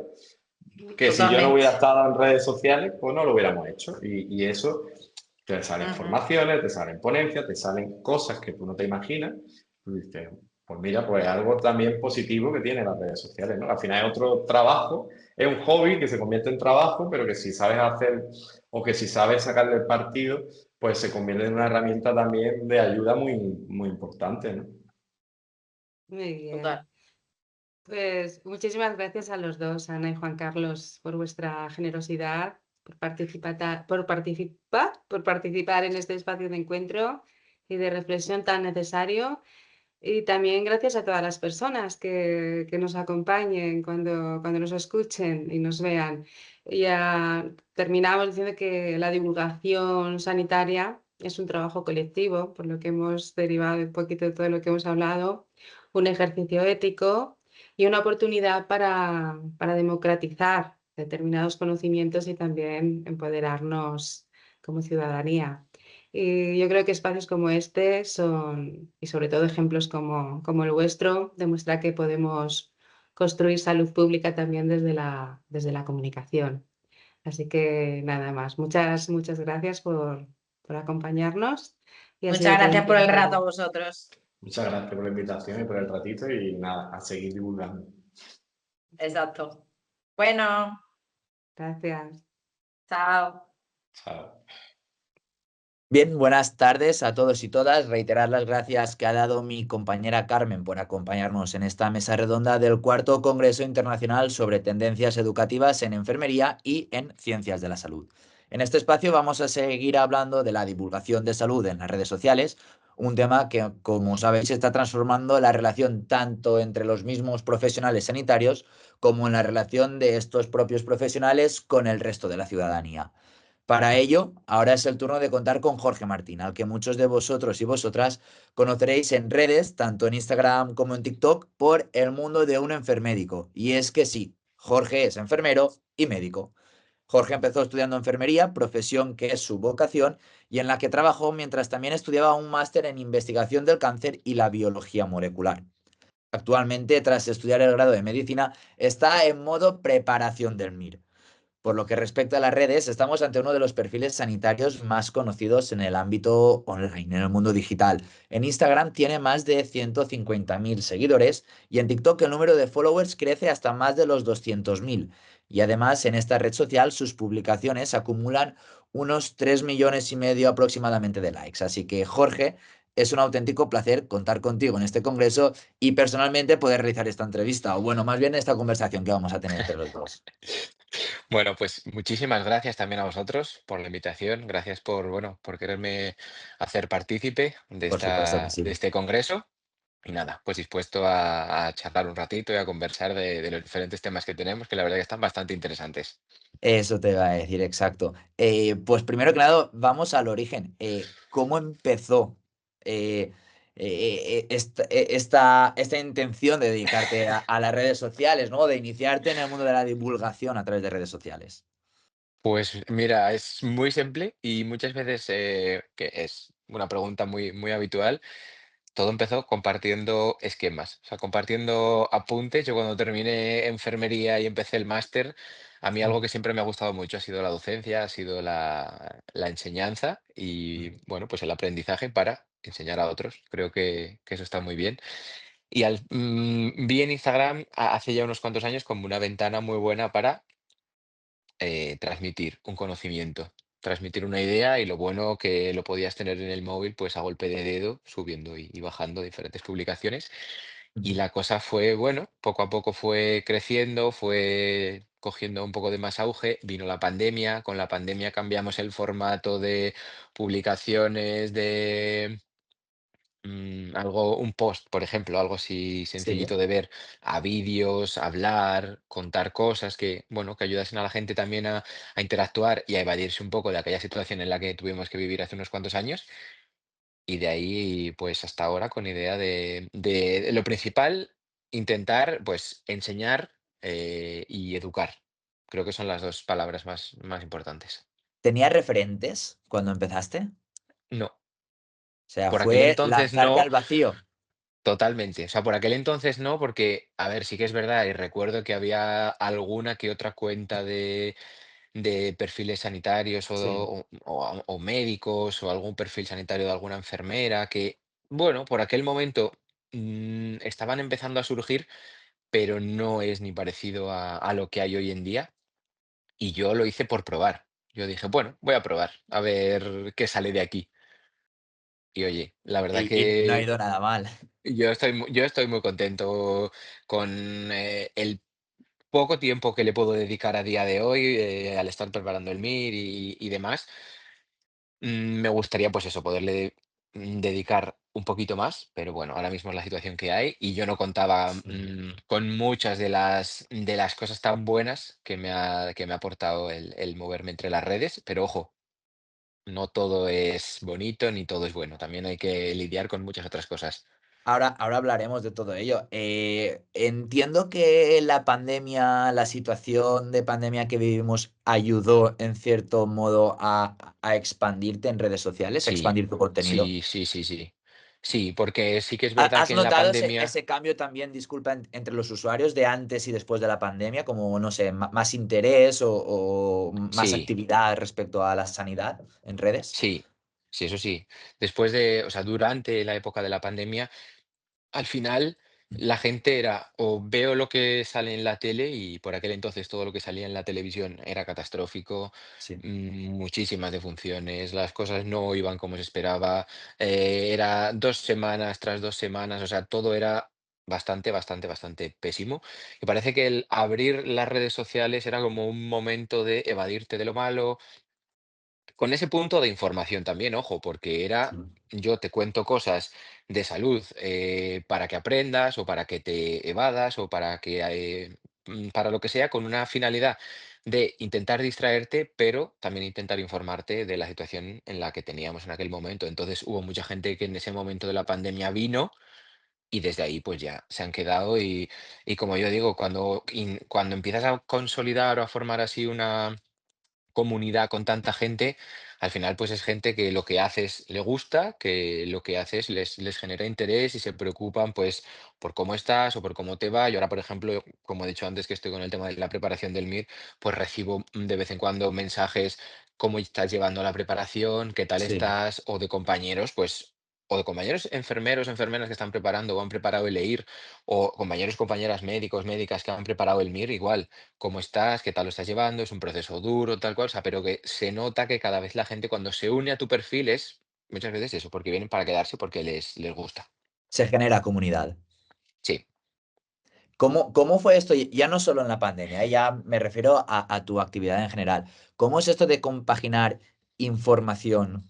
que si yo no Totalmente. hubiera estado en redes sociales, pues no lo hubiéramos hecho. Y eso te salen Ujú. formaciones, te salen ponencias, te salen cosas que tú no te imaginas. Tú dices, pues mira, pues algo también positivo que tienen las redes sociales, ¿no? Al final es otro trabajo, es un hobby que se convierte en trabajo, pero que si sabes hacer o que si sabes sacarle el partido, pues se convierte en una herramienta también de ayuda muy, muy importante, ¿no? Muy bien. Total. Pues muchísimas gracias a los dos, Ana y Juan Carlos, por vuestra generosidad, por participar en este espacio de encuentro y de reflexión tan necesario. Y también gracias a todas las personas que nos acompañen cuando nos escuchen y nos vean. Ya terminamos diciendo que la divulgación sanitaria es un trabajo colectivo, por lo que hemos derivado un poquito de todo lo que hemos hablado, un ejercicio ético y una oportunidad para democratizar determinados conocimientos y también empoderarnos como ciudadanía. Y yo creo que espacios como este son, y sobre todo ejemplos como el vuestro, demuestra que podemos construir salud pública también desde la comunicación. Así que nada más. Muchas gracias por acompañarnos y ha sido Muchas todo un gracias por el rato a placer. vosotros. Muchas gracias por la invitación y por el ratito y nada, a seguir divulgando. Exacto. Bueno, Gracias. chao. Chao. Bien, buenas tardes a todos y todas. Reiterar las gracias que ha dado mi compañera Carmen por acompañarnos en esta mesa redonda del cuarto Congreso Internacional sobre Tendencias Educativas en Enfermería y en Ciencias de la Salud. En este espacio vamos a seguir hablando de la divulgación de salud en las redes sociales, un tema que, como sabéis, está transformando la relación tanto entre los mismos profesionales sanitarios como en la relación de estos propios profesionales con el resto de la ciudadanía. Para ello, ahora es el turno de contar con Jorge Martín, al que muchos de vosotros y vosotras conoceréis en redes, tanto en Instagram como en TikTok, por el mundo de un enfermédico. Y es que sí, Jorge es enfermero y médico. Jorge empezó estudiando enfermería, profesión que es su vocación, y en la que trabajó mientras también estudiaba un máster en investigación del cáncer y la biología molecular. Actualmente, tras estudiar el grado de medicina, está en modo preparación del MIR. Por lo que respecta a las redes, estamos ante uno de los perfiles sanitarios más conocidos en el ámbito online, en el mundo digital. En Instagram tiene más de 150.000 seguidores y en TikTok el número de followers crece hasta más de los 200.000. Y además en esta red social sus publicaciones acumulan unos 3,5 millones aproximadamente de likes. Así que Jorge, es un auténtico placer contar contigo en este congreso y personalmente poder realizar esta entrevista, o bueno, más bien esta conversación que vamos a tener entre los dos. Bueno, pues muchísimas gracias también a vosotros por la invitación. Gracias por, bueno, por quererme hacer partícipe de Por supuesto que de sí. este congreso. Y nada, pues dispuesto a charlar un ratito y a conversar de los diferentes temas que tenemos, que la verdad que están bastante interesantes. Eso te va a decir, exacto. Pues primero que nada, vamos al origen. ¿Cómo empezó esta intención de dedicarte a las redes sociales, ¿no? De iniciarte en el mundo de la divulgación a través de redes sociales. Pues mira, es muy simple y muchas veces, que es una pregunta muy habitual. Todo empezó compartiendo esquemas, o sea, compartiendo apuntes. Yo cuando terminé enfermería y empecé el máster, a mí algo que siempre me ha gustado mucho ha sido la docencia, ha sido la enseñanza y, bueno, pues el aprendizaje para enseñar a otros. Creo que eso está muy bien. Y vi en Instagram hace ya unos cuantos años como una ventana muy buena para transmitir un conocimiento, transmitir una idea y lo bueno que lo podías tener en el móvil, pues a golpe de dedo, subiendo y bajando diferentes publicaciones. Y Ujú. la cosa fue, bueno, poco a poco fue creciendo, fue cogiendo un poco de más auge, vino la pandemia, con la pandemia cambiamos el formato de publicaciones, de algo, un post, por ejemplo, algo así Sí. sencillito de ver, a vídeos, hablar, contar cosas que, bueno, que ayudasen a la gente también a interactuar y a evadirse un poco de aquella situación en la que tuvimos que vivir hace unos cuantos años. Y de ahí, pues hasta ahora, con idea de lo principal, intentar, pues, enseñar y educar. Creo que son las dos palabras más importantes. ¿Tenías referentes cuando empezaste? No, O sea, por aquel fue entonces lanzarte no, al vacío. totalmente. O sea, por aquel entonces no, porque, a ver, sí que es verdad, y recuerdo que había alguna que otra cuenta de perfiles sanitarios Sí. o médicos o algún perfil sanitario de alguna enfermera que, bueno, por aquel momento estaban empezando a surgir, pero no es ni parecido a lo que hay hoy en día. Y yo lo hice por probar. Yo dije, bueno, voy a probar, a ver qué sale de aquí. Y oye, la verdad Y no ha que ido nada mal. yo estoy muy contento con el poco tiempo que le puedo dedicar a día de hoy, al estar preparando el MIR y demás. Me gustaría, pues eso, poderle dedicar un poquito más, pero bueno, ahora mismo es la situación que hay y yo no contaba Sí. con muchas de las cosas tan buenas que me ha aportado el moverme entre las redes, pero ojo, no todo es bonito ni todo es bueno, también hay que lidiar con muchas otras cosas. Ahora hablaremos de todo ello. Entiendo que la pandemia, la situación de pandemia que vivimos ayudó en cierto modo a expandirte en redes sociales, a Sí, expandir tu contenido. sí, sí, sí, sí. Sí, porque sí que es verdad ¿Has que en la notado ese, pandemia, ese cambio también, disculpa, entre los usuarios de antes y después de la pandemia? Como, no sé, más interés o más sí. actividad respecto a la sanidad en redes. Sí, sí, eso sí. Después de, o sea, durante la época de la pandemia, al final la gente era o veo lo que sale en la tele y por aquel entonces todo lo que salía en la televisión era catastrófico, Sí. muchísimas defunciones, las cosas no iban como se esperaba, era 2 semanas tras 2 semanas, o sea, todo era bastante, bastante, bastante pésimo. Y parece que el abrir las redes sociales era como un momento de evadirte de lo malo con ese punto de información también, ojo, porque Sí. yo te cuento cosas de salud para que aprendas o para que te evadas o para lo que sea, con una finalidad de intentar distraerte, pero también intentar informarte de la situación en la que teníamos en aquel momento. Entonces hubo mucha gente que en ese momento de la pandemia vino y desde ahí pues ya se han quedado y como yo digo, cuando empiezas a consolidar o a formar así una comunidad con tanta gente, al final pues es gente que lo que haces le gusta, que lo que haces les genera interés y se preocupan pues por cómo estás o por cómo te va. Yo ahora, por ejemplo, como he dicho antes que estoy con el tema de la preparación del MIR, pues recibo de vez en cuando mensajes, cómo estás llevando la preparación, qué tal Sí. estás, o de compañeros, pues, o de compañeros enfermeros, enfermeras que están preparando o han preparado el EIR, o compañeros, compañeras médicos, médicas que han preparado el MIR, igual cómo estás, qué tal lo estás llevando, es un proceso duro, tal cosa, pero que se nota que cada vez la gente cuando se une a tu perfil es muchas veces eso, porque vienen para quedarse porque les gusta. Se genera comunidad. Sí, ¿Cómo fue esto? Ya no solo en la pandemia, ya me refiero a tu actividad en general. ¿Cómo es esto de compaginar información,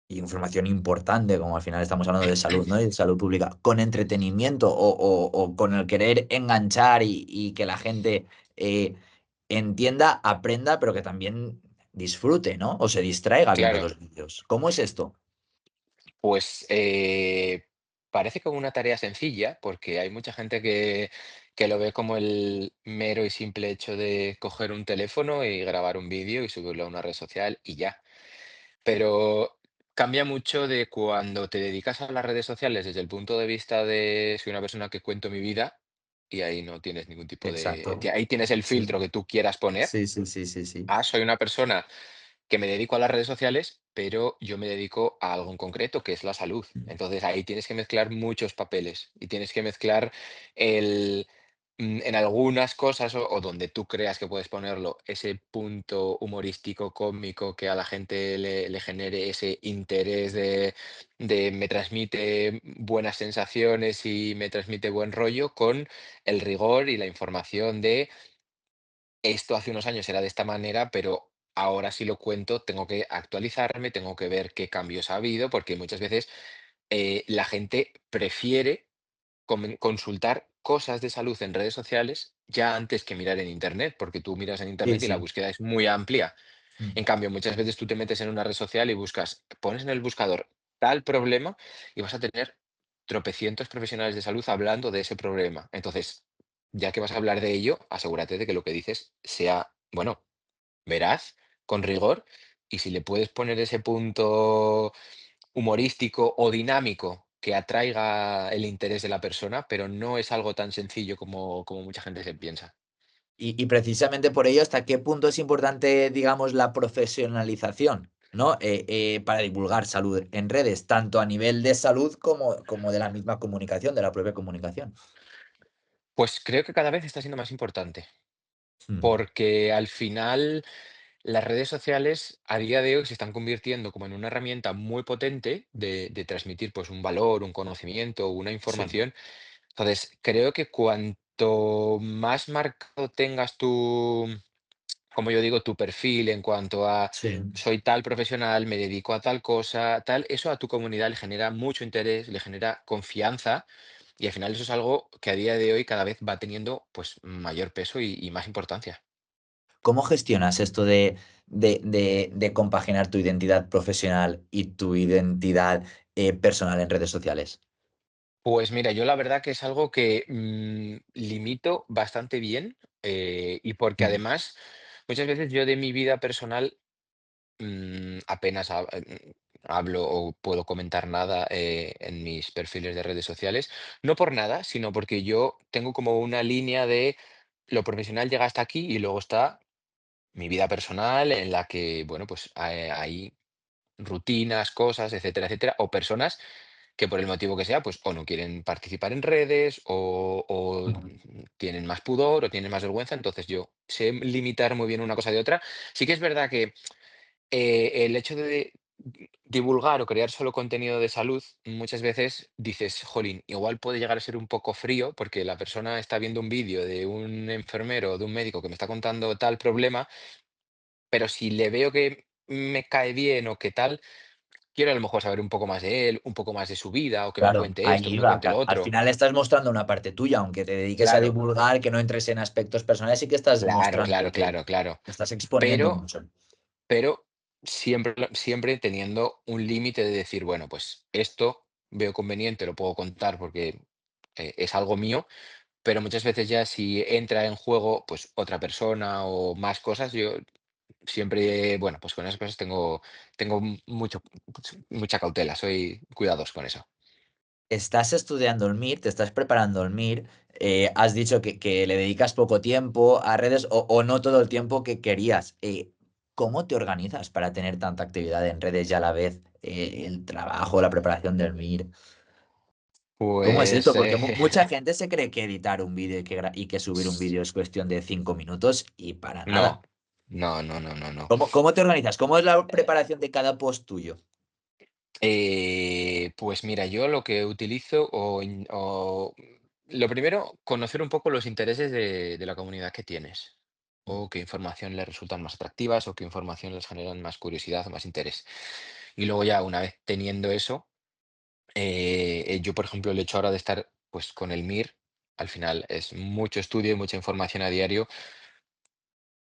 y información importante, como al final estamos hablando de salud, ¿no? Y de salud pública, con entretenimiento o con el querer enganchar y que la gente eh, entienda, aprenda, pero que también disfrute, ¿no? O se distraiga viendo claro. los vídeos. ¿Cómo es esto? Pues parece como una tarea sencilla, porque hay mucha gente que lo ve como el mero y simple hecho de coger un teléfono y grabar un vídeo y subirlo a una red social y ya. Pero cambia mucho de cuando te dedicas a las redes sociales desde el punto de vista de soy una persona que cuento mi vida y ahí no tienes ningún tipo Exacto. ahí tienes el Sí, filtro que tú quieras poner. sí, sí, sí, sí, sí. Soy una persona que me dedico a las redes sociales, pero yo me dedico a algo en concreto, que es la salud. Entonces ahí tienes que mezclar muchos papeles y tienes que mezclar en algunas cosas o donde tú creas que puedes ponerlo, ese punto humorístico, cómico, que a la gente le genere ese interés de me transmite buenas sensaciones y me transmite buen rollo, con el rigor y la información de esto hace unos años era de esta manera, pero ahora si lo cuento tengo que actualizarme, tengo que ver qué cambios ha habido, porque muchas veces la gente prefiere consultar cosas de salud en redes sociales ya antes que mirar en Internet, porque tú miras en Sí, Internet y la sí. búsqueda es muy amplia. Mm. En cambio, muchas veces tú te metes en una red social y pones en el buscador tal problema y vas a tener tropecientos profesionales de salud hablando de ese problema. Entonces, ya que vas a hablar de ello, asegúrate de que lo que dices sea, bueno, veraz con rigor, y si le puedes poner ese punto humorístico o dinámico que atraiga el interés de la persona, pero no es algo tan sencillo como mucha gente se piensa. Y precisamente por ello, ¿hasta qué punto es importante, digamos, la profesionalización, ¿no? Para divulgar salud en redes, tanto a nivel de salud como de la misma comunicación, de la propia comunicación? Pues creo que cada vez está siendo más importante, Mm, porque al final las redes sociales a día de hoy se están convirtiendo como en una herramienta muy potente de transmitir pues un valor, un conocimiento, una sí, información. Entonces, creo que cuanto más marcado tengas tu, como yo digo, tu perfil en cuanto a sí. soy tal profesional, me dedico a tal cosa, tal, eso a tu comunidad le genera mucho interés, le genera confianza y al final eso es algo que a día de hoy cada vez va teniendo pues mayor peso y más importancia. ¿Cómo gestionas esto de compaginar tu identidad profesional y tu identidad personal en redes sociales? Pues mira, yo la verdad que es algo que limito bastante bien y porque Mm, además muchas veces yo de mi vida personal apenas hablo o puedo comentar nada en mis perfiles de redes sociales, no por nada, sino porque yo tengo como una línea de lo profesional llega hasta aquí y luego está mi vida personal en la que, bueno, pues hay rutinas, cosas, etcétera, etcétera, o personas que por el motivo que sea, pues o no quieren participar en redes o mm. tienen más pudor o tienen más vergüenza, entonces yo sé limitar muy bien una cosa de otra. Sí que es verdad que el hecho de divulgar o crear solo contenido de salud, muchas veces dices, jolín, igual puede llegar a ser un poco frío porque la persona está viendo un vídeo de un enfermero o de un médico que me está contando tal problema, pero si le veo que me cae bien o qué tal, quiero a lo mejor saber un poco más de él, un poco más de su vida o que me Claro, cuente esto, que ahí me va. cuente lo Al otro. final estás mostrando una parte tuya, aunque te dediques a Claro, divulgar, que no entres en aspectos personales, sí que estás claro, mostrando claro, que claro, claro. te estás exponiendo Pero mucho. pero siempre, siempre teniendo un límite de decir, bueno, pues esto veo conveniente, lo puedo contar porque es algo mío, pero muchas veces ya si entra en juego pues otra persona o más cosas, yo siempre, bueno, pues con esas cosas tengo mucha cautela, soy cuidadoso con eso. Estás estudiando el MIR, te estás preparando el MIR, has dicho que le dedicas poco tiempo a redes o no todo el tiempo que querías. ¿Cómo te organizas para tener tanta actividad en redes y a la vez el trabajo, la preparación del MIR? ¿Cómo es esto? Pues Porque mucha gente se cree que editar un vídeo y que subir un vídeo es cuestión de 5 minutos y para no, nada. no, no, no, no, no. ¿Cómo te organizas? ¿Cómo es la preparación de cada post tuyo? Pues mira, yo lo que utilizo lo primero, conocer un poco los intereses de la comunidad que tienes, o qué información les resultan más atractivas, o qué información les generan más curiosidad o más interés. Y luego ya una vez teniendo eso, yo por ejemplo el hecho ahora de estar pues con el MIR, al final es mucho estudio y mucha información a diario,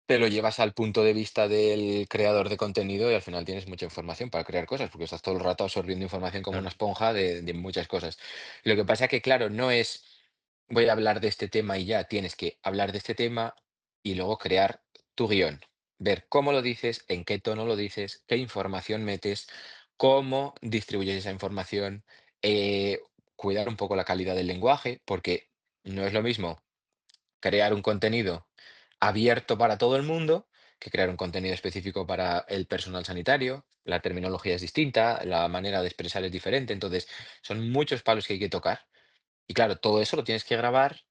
te lo llevas al punto de vista del creador de contenido y al final tienes mucha información para crear cosas, porque estás todo el rato absorbiendo información como una Claro. esponja de muchas cosas. Lo que pasa que, claro, no es voy a hablar de este tema y ya, tienes que hablar de este tema y luego crear tu guión, ver cómo lo dices, en qué tono lo dices, qué información metes, cómo distribuyes esa información, cuidar un poco la calidad del lenguaje, porque no es lo mismo crear un contenido abierto para todo el mundo que crear un contenido específico para el personal sanitario. La terminología es distinta, la manera de expresar es diferente, entonces son muchos palos que hay que tocar. Y claro, todo eso lo tienes que grabar,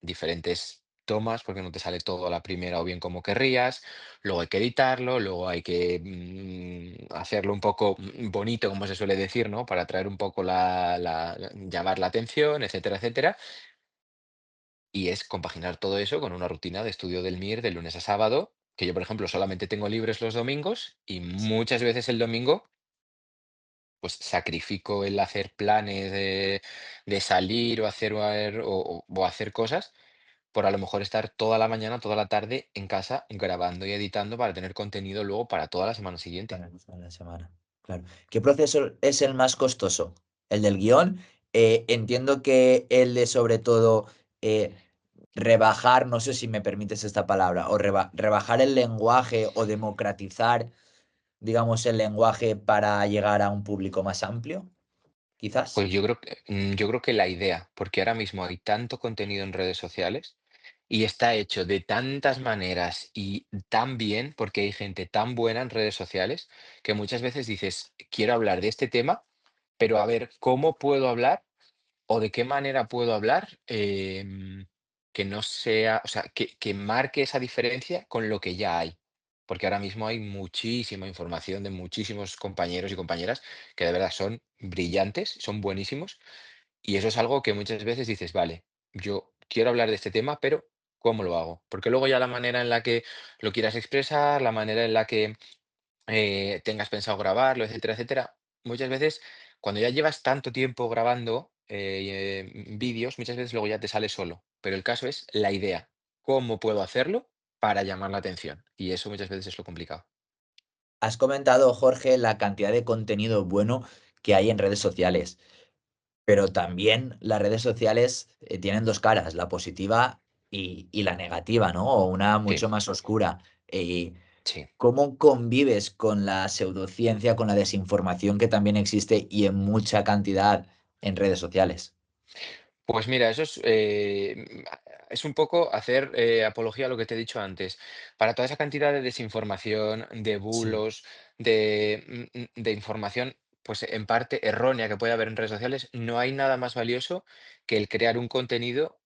diferentes tomas, porque no te sale todo a la primera o bien como querrías, luego hay que editarlo, luego hay que hacerlo un poco bonito, como se suele decir, ¿no? Para atraer un poco llamar la atención, etcétera, etcétera. Y es compaginar todo eso con una rutina de estudio del MIR de lunes a sábado, que yo, por ejemplo, solamente tengo libres los domingos y muchas veces el domingo, pues sacrifico el hacer planes de salir o o hacer cosas por a lo mejor estar toda la mañana, toda la tarde en casa grabando y editando para tener contenido luego para toda la semana siguiente. Para la semana. Claro. ¿Qué proceso es el más costoso? ¿El del guión? Entiendo que el de sobre todo rebajar, no sé si me permites esta palabra, o rebajar el lenguaje o democratizar, digamos, el lenguaje para llegar a un público más amplio, quizás. Pues yo creo que la idea, porque ahora mismo hay tanto contenido en redes sociales y está hecho de tantas maneras y tan bien, porque hay gente tan buena en redes sociales, que muchas veces dices, quiero hablar de este tema, pero a ver, ¿cómo puedo hablar o de qué manera puedo hablar que no sea, o sea, que marque esa diferencia con lo que ya hay? Porque ahora mismo hay muchísima información de muchísimos compañeros y compañeras que de verdad son brillantes, son buenísimos, y eso es algo que muchas veces dices, vale, yo quiero hablar de este tema, pero ¿cómo lo hago? Porque luego ya la manera en la que lo quieras expresar, la manera en la que tengas pensado grabarlo, etcétera, etcétera. Muchas veces, cuando ya llevas tanto tiempo grabando vídeos, muchas veces luego ya te sale solo. Pero el caso es la idea. ¿Cómo puedo hacerlo para llamar la atención? Y eso muchas veces es lo complicado. Has comentado, Jorge, la cantidad de contenido bueno que hay en redes sociales, pero también las redes sociales tienen dos caras, la positiva y la negativa, ¿no? O una Sí, mucho más oscura. Eh, sí. ¿Cómo convives con la pseudociencia, con la desinformación que también existe y en mucha cantidad en redes sociales? Pues mira, eso es un poco hacer apología a lo que te he dicho antes. Para toda esa cantidad de desinformación, de Sí. bulos, de información, pues en parte errónea que puede haber en redes sociales, no hay nada más valioso que el crear un contenido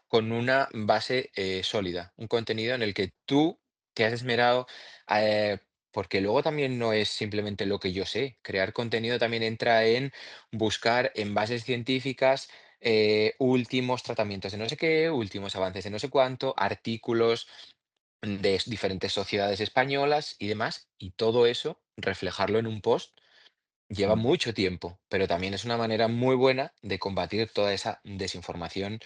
con una base sólida, un contenido en el que tú te has esmerado, eh, porque luego también no es simplemente lo que yo sé, crear contenido también entra en buscar en bases científicas últimos tratamientos de no sé qué, últimos avances de no sé cuánto, artículos de diferentes sociedades españolas y demás, y todo eso, reflejarlo en un post. Lleva Mm. mucho tiempo, pero también es una manera muy buena de combatir toda esa desinformación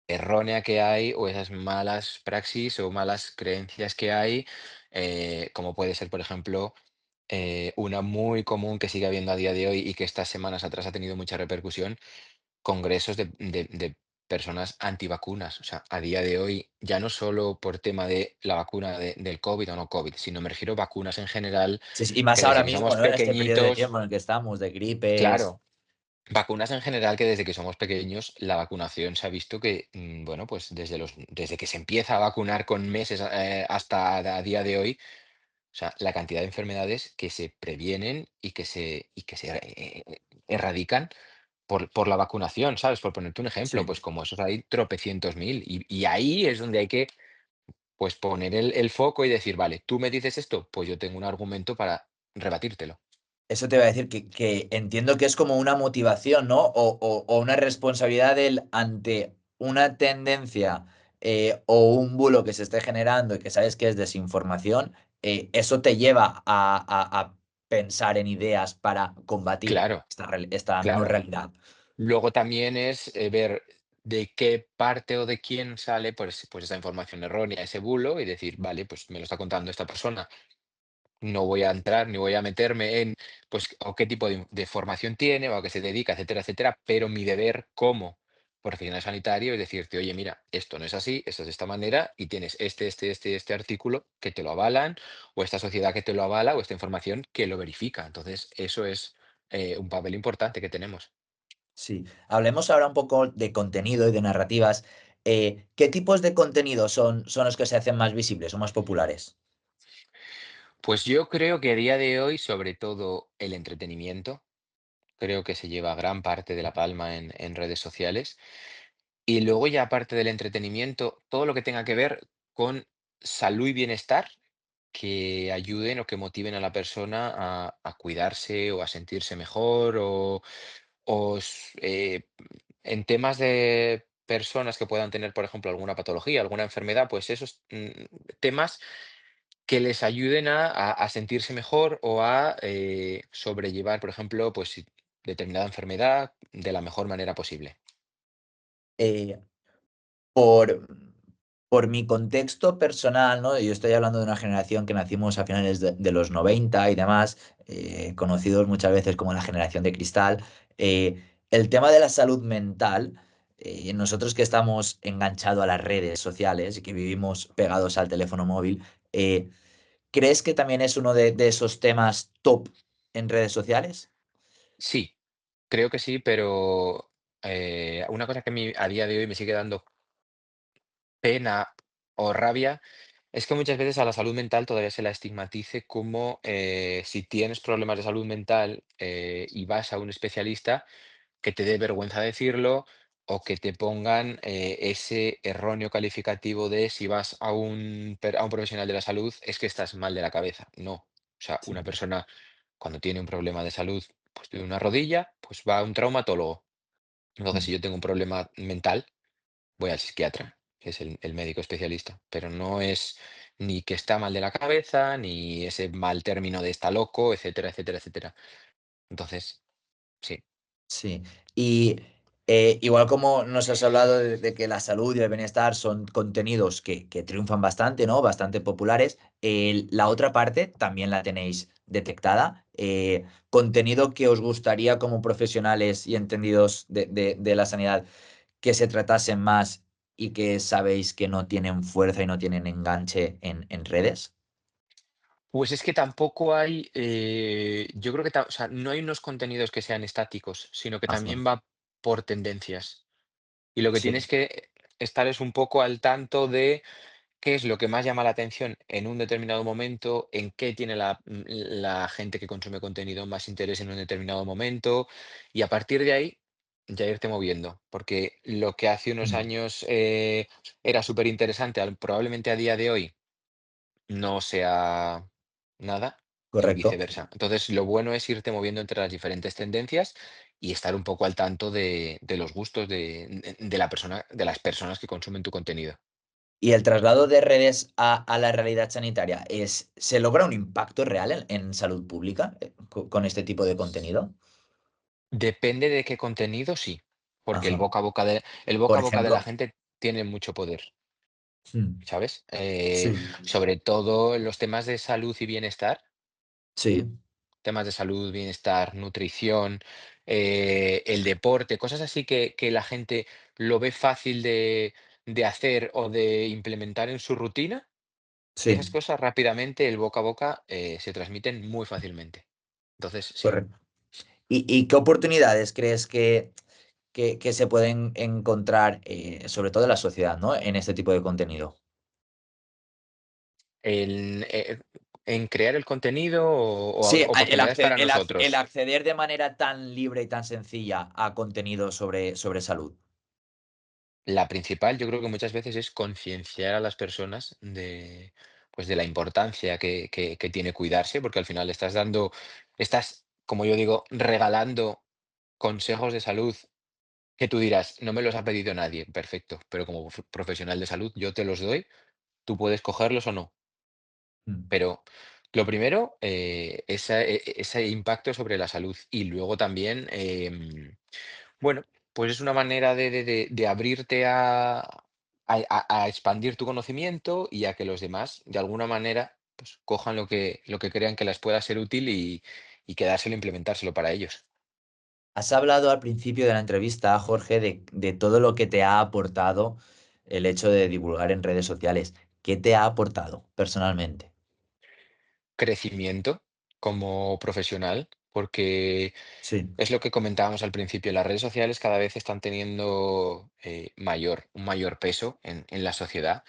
errónea que hay o esas malas praxis o malas creencias que hay, como puede ser, por ejemplo, una muy común que sigue habiendo a día de hoy y que estas semanas atrás ha tenido mucha repercusión, congresos de personas antivacunas. O sea, a día de hoy, ya no solo por tema de la vacuna del COVID o no COVID, sino me refiero a vacunas en general, Sí, sí, y más que ahora desde que mismo, somos ¿no? En este periodo de pequeñitos, tiempo en el que estamos, de gripes. claro. Vacunas en general, que desde que somos pequeños, la vacunación se ha visto que, bueno, pues desde que se empieza a vacunar con meses hasta a día de hoy, o sea, la cantidad de enfermedades que se previenen y que se erradican por la vacunación, ¿sabes? Por ponerte un ejemplo, Sí. pues como esos hay tropecientos mil. Y ahí es donde hay que, pues, poner el foco y decir, vale, tú me dices esto, pues yo tengo un argumento para rebatírtelo. Eso te iba a decir que entiendo que es como una motivación, ¿no? O una responsabilidad ante una tendencia o un bulo que se esté generando y que sabes que es desinformación, eso te lleva a pensar en ideas para combatir Claro, esta no claro. realidad. Luego también es ver de qué parte o de quién sale pues esa información errónea, ese bulo, y decir, vale, pues me lo está contando esta persona. No voy a entrar ni voy a meterme en pues o qué tipo de formación tiene o a qué se dedica, etcétera, etcétera, pero mi deber como profesional sanitario es decirte, oye, mira, esto no es así, esto es de esta manera, y tienes este artículo que te lo avalan, o esta sociedad que te lo avala, o esta información que lo verifica. Entonces, eso es un papel importante que tenemos. Sí. Hablemos ahora un poco de contenido y de narrativas. ¿Qué tipos de contenido son los que se hacen más visibles o más populares? Pues yo creo que a día de hoy, sobre todo el entretenimiento, creo que se lleva gran parte de la palma en redes sociales. Y luego ya aparte del entretenimiento, todo lo que tenga que ver con salud y bienestar, que ayuden o que motiven a la persona a cuidarse o a sentirse mejor o en temas de personas que puedan tener, por ejemplo, alguna patología, alguna enfermedad, pues esos temas que les ayuden a sentirse mejor o a sobrellevar, por ejemplo, pues determinada enfermedad de la mejor manera posible. Eh, por, por mi contexto personal, ¿no? Yo estoy hablando de una generación que nacimos a finales de los 90 y demás, conocidos muchas veces como la generación de cristal. El tema de la salud mental nosotros que estamos enganchados a las redes sociales y que vivimos pegados al teléfono móvil, ¿crees que también es uno de esos temas top en redes sociales? Sí, creo que sí, pero una cosa que a día de hoy me sigue dando pena o rabia es que muchas veces a la salud mental todavía se la estigmatice como si tienes problemas de salud mental y vas a un especialista, que te dé vergüenza decirlo o que te pongan ese erróneo calificativo de si vas a un profesional de la salud es que estás mal de la cabeza. No. O sea, Sí. una persona cuando tiene un problema de salud, pues de una rodilla, pues va a un traumatólogo. Entonces, Mm. si yo tengo un problema mental, voy al psiquiatra, que es el médico especialista, pero no es ni que está mal de la cabeza, ni ese mal término de está loco, etcétera, etcétera, etcétera. Entonces, sí. Sí, y igual como nos has hablado de que la salud y el bienestar son contenidos que triunfan bastante, ¿no? Bastante populares, la otra parte también la tenéis detectada. Contenido que os gustaría como profesionales y entendidos de la sanidad que se tratasen más y que sabéis que no tienen fuerza y no tienen enganche en redes. Pues es que tampoco hay, yo creo que, o sea, no hay unos contenidos que sean estáticos, sino que Ajá. también va por tendencias. Y lo que Sí, tienes que estar es un poco al tanto de qué es lo que más llama la atención en un determinado momento, en qué tiene la gente que consume contenido más interés en un determinado momento, y a partir de ahí ya irte moviendo, porque lo que hace unos mm, años era súper interesante, probablemente a día de hoy no sea nada y correcto. viceversa. Entonces, lo bueno es irte moviendo entre las diferentes tendencias y estar un poco al tanto de los gustos de la persona, de las personas que consumen tu contenido. Y el traslado de redes a la realidad sanitaria ¿se logra un impacto real en salud pública con este tipo de contenido? Depende de qué contenido, sí, porque Ajá. el boca Por a boca de la ejemplo. gente tiene mucho poder, Mm, ¿sabes? sí, Sobre todo en los temas de salud y bienestar. sí, Temas de salud, bienestar, nutrición, el deporte, cosas así que la gente lo ve fácil de hacer o de implementar en su rutina, esas sí, cosas rápidamente, el boca a boca, se transmiten muy fácilmente. Entonces, sí. correcto. ¿Y qué oportunidades crees que se pueden encontrar, sobre todo en la sociedad, ¿no? En este tipo de contenido. En, en crear el contenido o Sí, oportunidades para el nosotros. acceder de manera tan libre y tan sencilla a contenido sobre salud. La principal, yo creo que muchas veces es concienciar a las personas pues de la importancia que tiene cuidarse, porque al final estás, como yo digo, regalando consejos de salud que tú dirás, no me los ha pedido nadie, perfecto, pero como profesional de salud yo te los doy, tú puedes cogerlos o no. Mm. Pero lo primero, ese impacto sobre la salud y luego también, bueno, pues es una manera de abrirte a expandir tu conocimiento y a que los demás, de alguna manera, pues cojan lo que crean que les pueda ser útil y quedárselo, implementárselo para ellos. Has hablado al principio de la entrevista, Jorge, de todo lo que te ha aportado el hecho de divulgar en redes sociales. ¿Qué te ha aportado personalmente? Crecimiento como profesional, porque Sí, es lo que comentábamos al principio, las redes sociales cada vez están teniendo un mayor peso en la sociedad.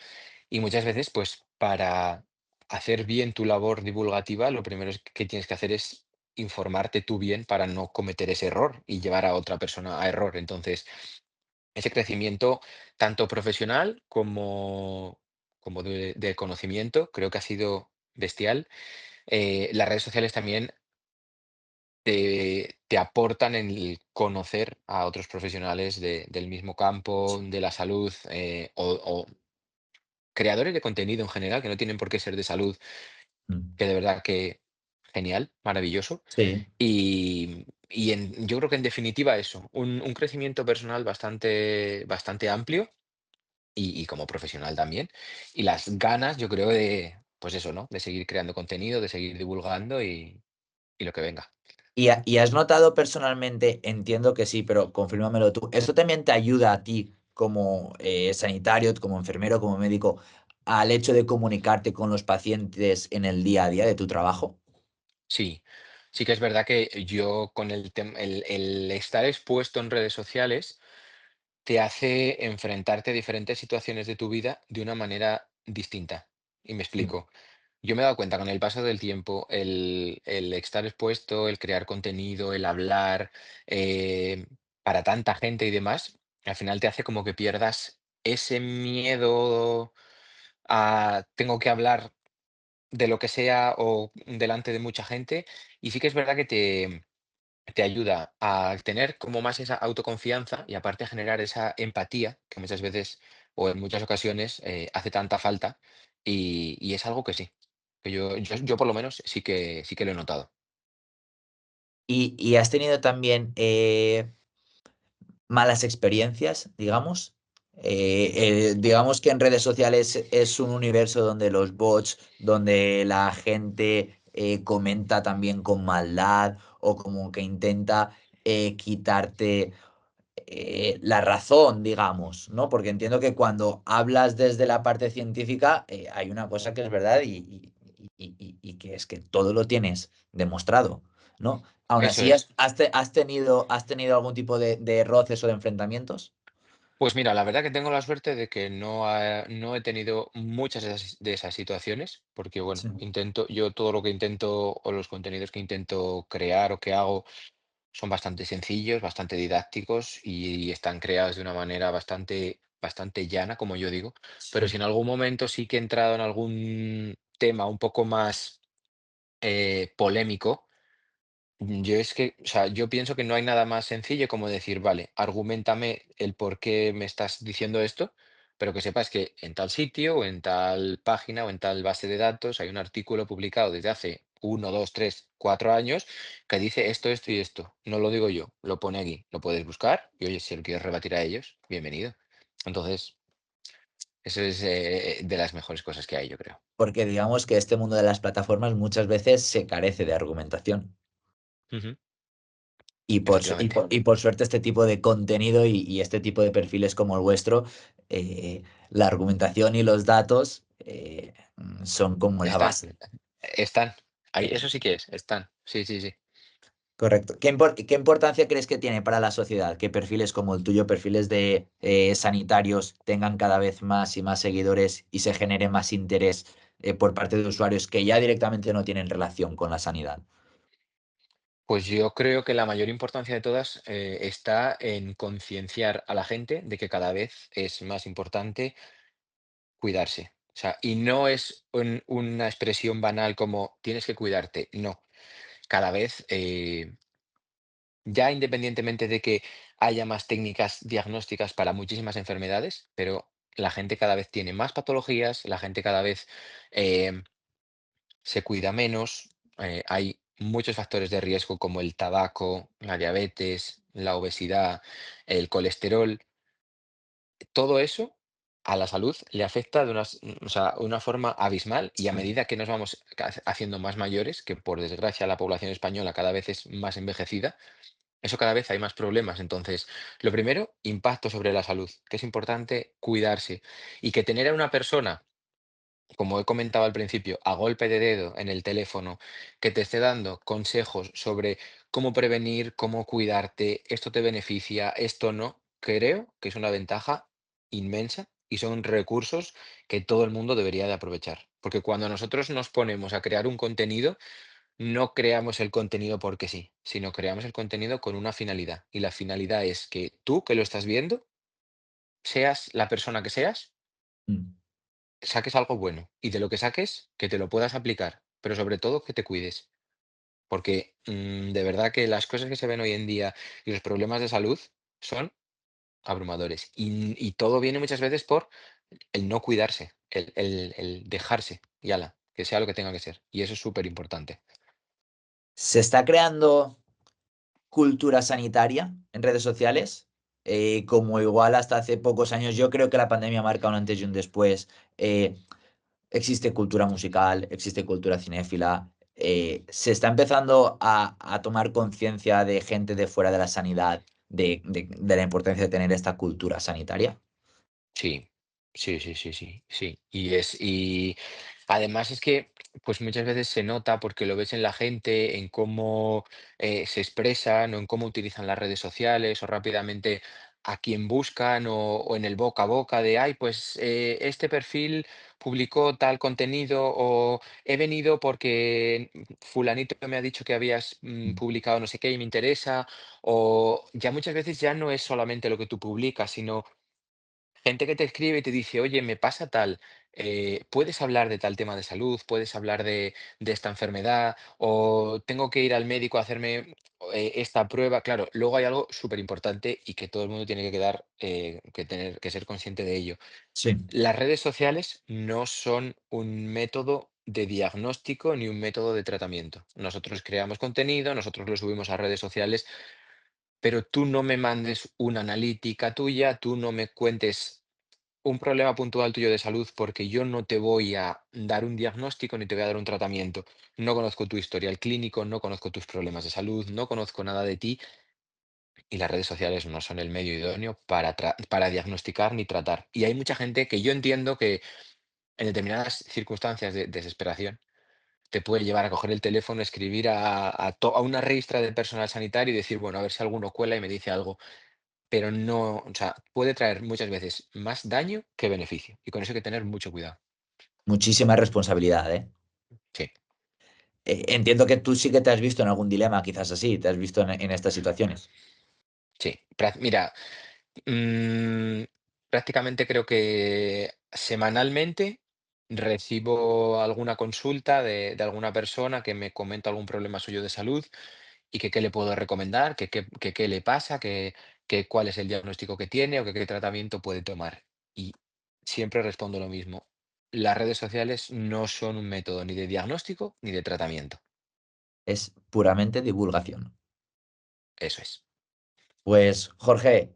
Y muchas veces, pues para hacer bien tu labor divulgativa, lo primero que tienes que hacer es informarte tú bien para no cometer ese error y llevar a otra persona a error. Entonces, ese crecimiento, tanto profesional como de conocimiento, creo que ha sido bestial. Las redes sociales también te aportan el conocer a otros profesionales del mismo campo, de la salud, o creadores de contenido en general, que no tienen por qué ser de salud, mm, que de verdad que genial, maravilloso. sí. Y yo creo que en definitiva eso, un crecimiento personal bastante, bastante amplio y como profesional también. Y las ganas, yo creo, pues eso, ¿no? De seguir creando contenido, de seguir divulgando y lo que venga. y has notado personalmente, entiendo que sí, pero confírmamelo tú, ¿esto también te ayuda a ti como sanitario, como enfermero, como médico, al hecho de comunicarte con los pacientes en el día a día de tu trabajo? Sí, sí que es verdad que yo con el estar expuesto en redes sociales te hace enfrentarte a diferentes situaciones de tu vida de una manera distinta. Y me Mm. explico. Yo me he dado cuenta con el paso del tiempo, el estar expuesto, el crear contenido, el hablar eh, para tanta gente y demás, al final te hace como que pierdas ese miedo a tengo que hablar de lo que sea o delante de mucha gente. Y sí que es verdad que te ayuda a tener como más esa autoconfianza y aparte a generar esa empatía que muchas veces o en muchas ocasiones hace tanta falta y es algo que sí, que yo por lo menos sí que lo he notado. Y has tenido también malas experiencias, digamos. Digamos que en redes sociales es un universo donde los bots, donde la gente comenta también con maldad o como que intenta quitarte la razón, digamos, ¿no? Porque entiendo que cuando hablas desde la parte científica hay una cosa que es verdad y que es que todo lo tienes demostrado, ¿no? Aún Eso así, es. has tenido algún tipo de roces o de enfrentamientos? Pues mira, la verdad que tengo la suerte de que no he tenido muchas de esas situaciones, porque bueno, Sí. yo todo lo que intento o los contenidos que intento crear o que hago son bastante sencillos, bastante didácticos y están creados de una manera bastante llana, como yo digo. Pero si en algún momento sí que he entrado en algún tema un poco más polémico, yo es que, o sea, yo pienso que no hay nada más sencillo como decir, vale, argumentame el por qué me estás diciendo esto, pero que sepas que en tal sitio o en tal página o en tal base de datos hay un artículo publicado desde hace 1, 2, 3, 4 años que dice esto y esto. No lo digo yo, lo pone aquí. Lo puedes buscar y oye, si lo quieres rebatir a ellos, bienvenido. Entonces, eso es de las mejores cosas que hay, yo creo. Porque digamos que este mundo de las plataformas muchas veces se carece de argumentación. Ujú. Y Efectivamente. y por suerte este tipo de contenido y este tipo de perfiles como el vuestro, eh, la argumentación y los datos son como la Están, base. están. Ahí, Eh, eso sí que es, están. Sí, sí, sí. Correcto. ¿Qué importancia crees que tiene para la sociedad que perfiles como el tuyo, perfiles de sanitarios, tengan cada vez más y más seguidores y se genere más interés por parte de usuarios que ya directamente no tienen relación con la sanidad? Pues yo creo que la mayor importancia de todas está en concienciar a la gente de que cada vez es más importante cuidarse. O sea, y no es una expresión banal como tienes que cuidarte. No, cada vez, ya independientemente de que haya más técnicas diagnósticas para muchísimas enfermedades, pero la gente cada vez tiene más patologías, la gente cada vez em, se cuida menos, hay muchos factores de riesgo como el tabaco, la diabetes, la obesidad, el colesterol. Todo eso a la salud le afecta o sea, de una forma abismal y a medida que nos vamos haciendo más mayores, que por desgracia la población española cada vez es más envejecida, eso cada vez hay más problemas. Entonces, lo primero, impacto sobre la salud, que es importante cuidarse y que tener a una persona como he comentado al principio, a golpe de dedo en el teléfono, que te esté dando consejos sobre cómo prevenir, cómo cuidarte, esto te beneficia, esto no, creo que es una ventaja inmensa y son recursos que todo el mundo debería de aprovechar. Porque cuando nosotros nos ponemos a crear un contenido, no creamos el contenido porque sí, sino creamos el contenido con una finalidad. Y la finalidad es que tú que lo estás viendo, seas la persona que seas, Mm. saques algo bueno y de lo que saques, que te lo puedas aplicar, pero sobre todo que te cuides, porque de verdad que las cosas que se ven hoy en día y los problemas de salud son abrumadores y todo viene muchas veces por el no cuidarse, el dejarse y ala, que sea lo que tenga que ser. Y eso es súper importante. Se está creando cultura sanitaria en redes sociales, como igual hasta hace pocos años. Yo creo que la pandemia marca un antes y un después. Existe cultura musical, existe cultura cinéfila, ¿se está empezando a tomar conciencia de gente de fuera de la sanidad de la importancia de tener esta cultura sanitaria? Sí, sí, sí, sí, sí, sí. Y además es que, pues muchas veces se nota porque lo ves en la gente, en cómo se expresan o en cómo utilizan las redes sociales o rápidamente a quién buscan o en el boca a boca de, ay, pues este perfil publicó tal contenido o he venido porque fulanito me ha dicho que habías publicado no sé qué y me interesa, o ya muchas veces ya no es solamente lo que tú publicas, sino gente que te escribe y te dice, oye, me pasa tal, puedes hablar de tal tema de salud, puedes hablar de esta enfermedad, o tengo que ir al médico a hacerme esta prueba. Claro, luego hay algo súper importante y que todo el mundo tiene que quedar, que tener, que ser consciente de ello. Sí. Las redes sociales no son un método de diagnóstico ni un método de tratamiento. Nosotros creamos contenido, nosotros lo subimos a redes sociales, pero tú no me mandes una analítica tuya, tú no me cuentes un problema puntual tuyo de salud porque yo no te voy a dar un diagnóstico ni te voy a dar un tratamiento. No conozco tu historial clínico, no conozco tus problemas de salud, no conozco nada de ti y las redes sociales no son el medio idóneo para diagnosticar ni tratar. Y hay mucha gente que yo entiendo que en determinadas circunstancias de desesperación te puede llevar a coger el teléfono, escribir a una ristra de personal sanitario y decir, bueno, a ver si alguno cuela y me dice algo, pero no, o sea, puede traer muchas veces más daño que beneficio, y con eso hay que tener mucho cuidado. Muchísima responsabilidad, ¿eh? Sí, Entiendo que tú sí que te has visto en algún dilema, quizás así, te has visto en estas situaciones. sí. Mira, mm, prácticamente creo que semanalmente recibo alguna consulta de alguna persona que me comenta algún problema suyo de salud y que qué le puedo recomendar, que qué le pasa, que cuál es el diagnóstico que tiene o que qué tratamiento puede tomar. Y siempre respondo lo mismo. Las redes sociales no son un método ni de diagnóstico ni de tratamiento. Es puramente divulgación. Eso es. Pues Jorge,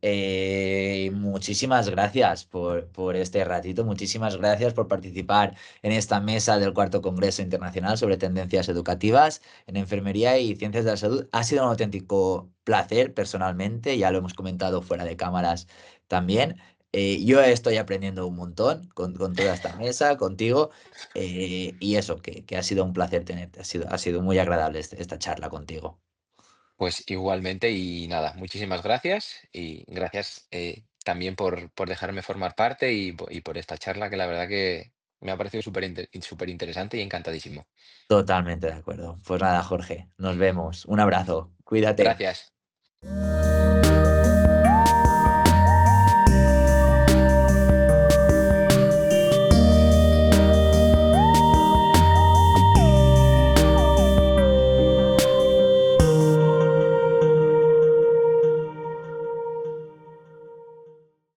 muchísimas gracias por este ratito, muchísimas gracias por participar en esta mesa del Cuarto Congreso Internacional sobre Tendencias Educativas en Enfermería y Ciencias de la Salud. Ha sido un auténtico placer personalmente, ya lo hemos comentado fuera de cámaras también. Yo estoy aprendiendo un montón con toda esta mesa, contigo, y eso, que ha sido un placer tenerte, ha sido muy agradable esta charla contigo. Pues igualmente y nada, muchísimas gracias y gracias también por dejarme formar parte y por esta charla que la verdad que me ha parecido súper interesante y encantadísimo. Totalmente de acuerdo. Pues nada, Jorge, nos vemos. Un abrazo. Cuídate. Gracias.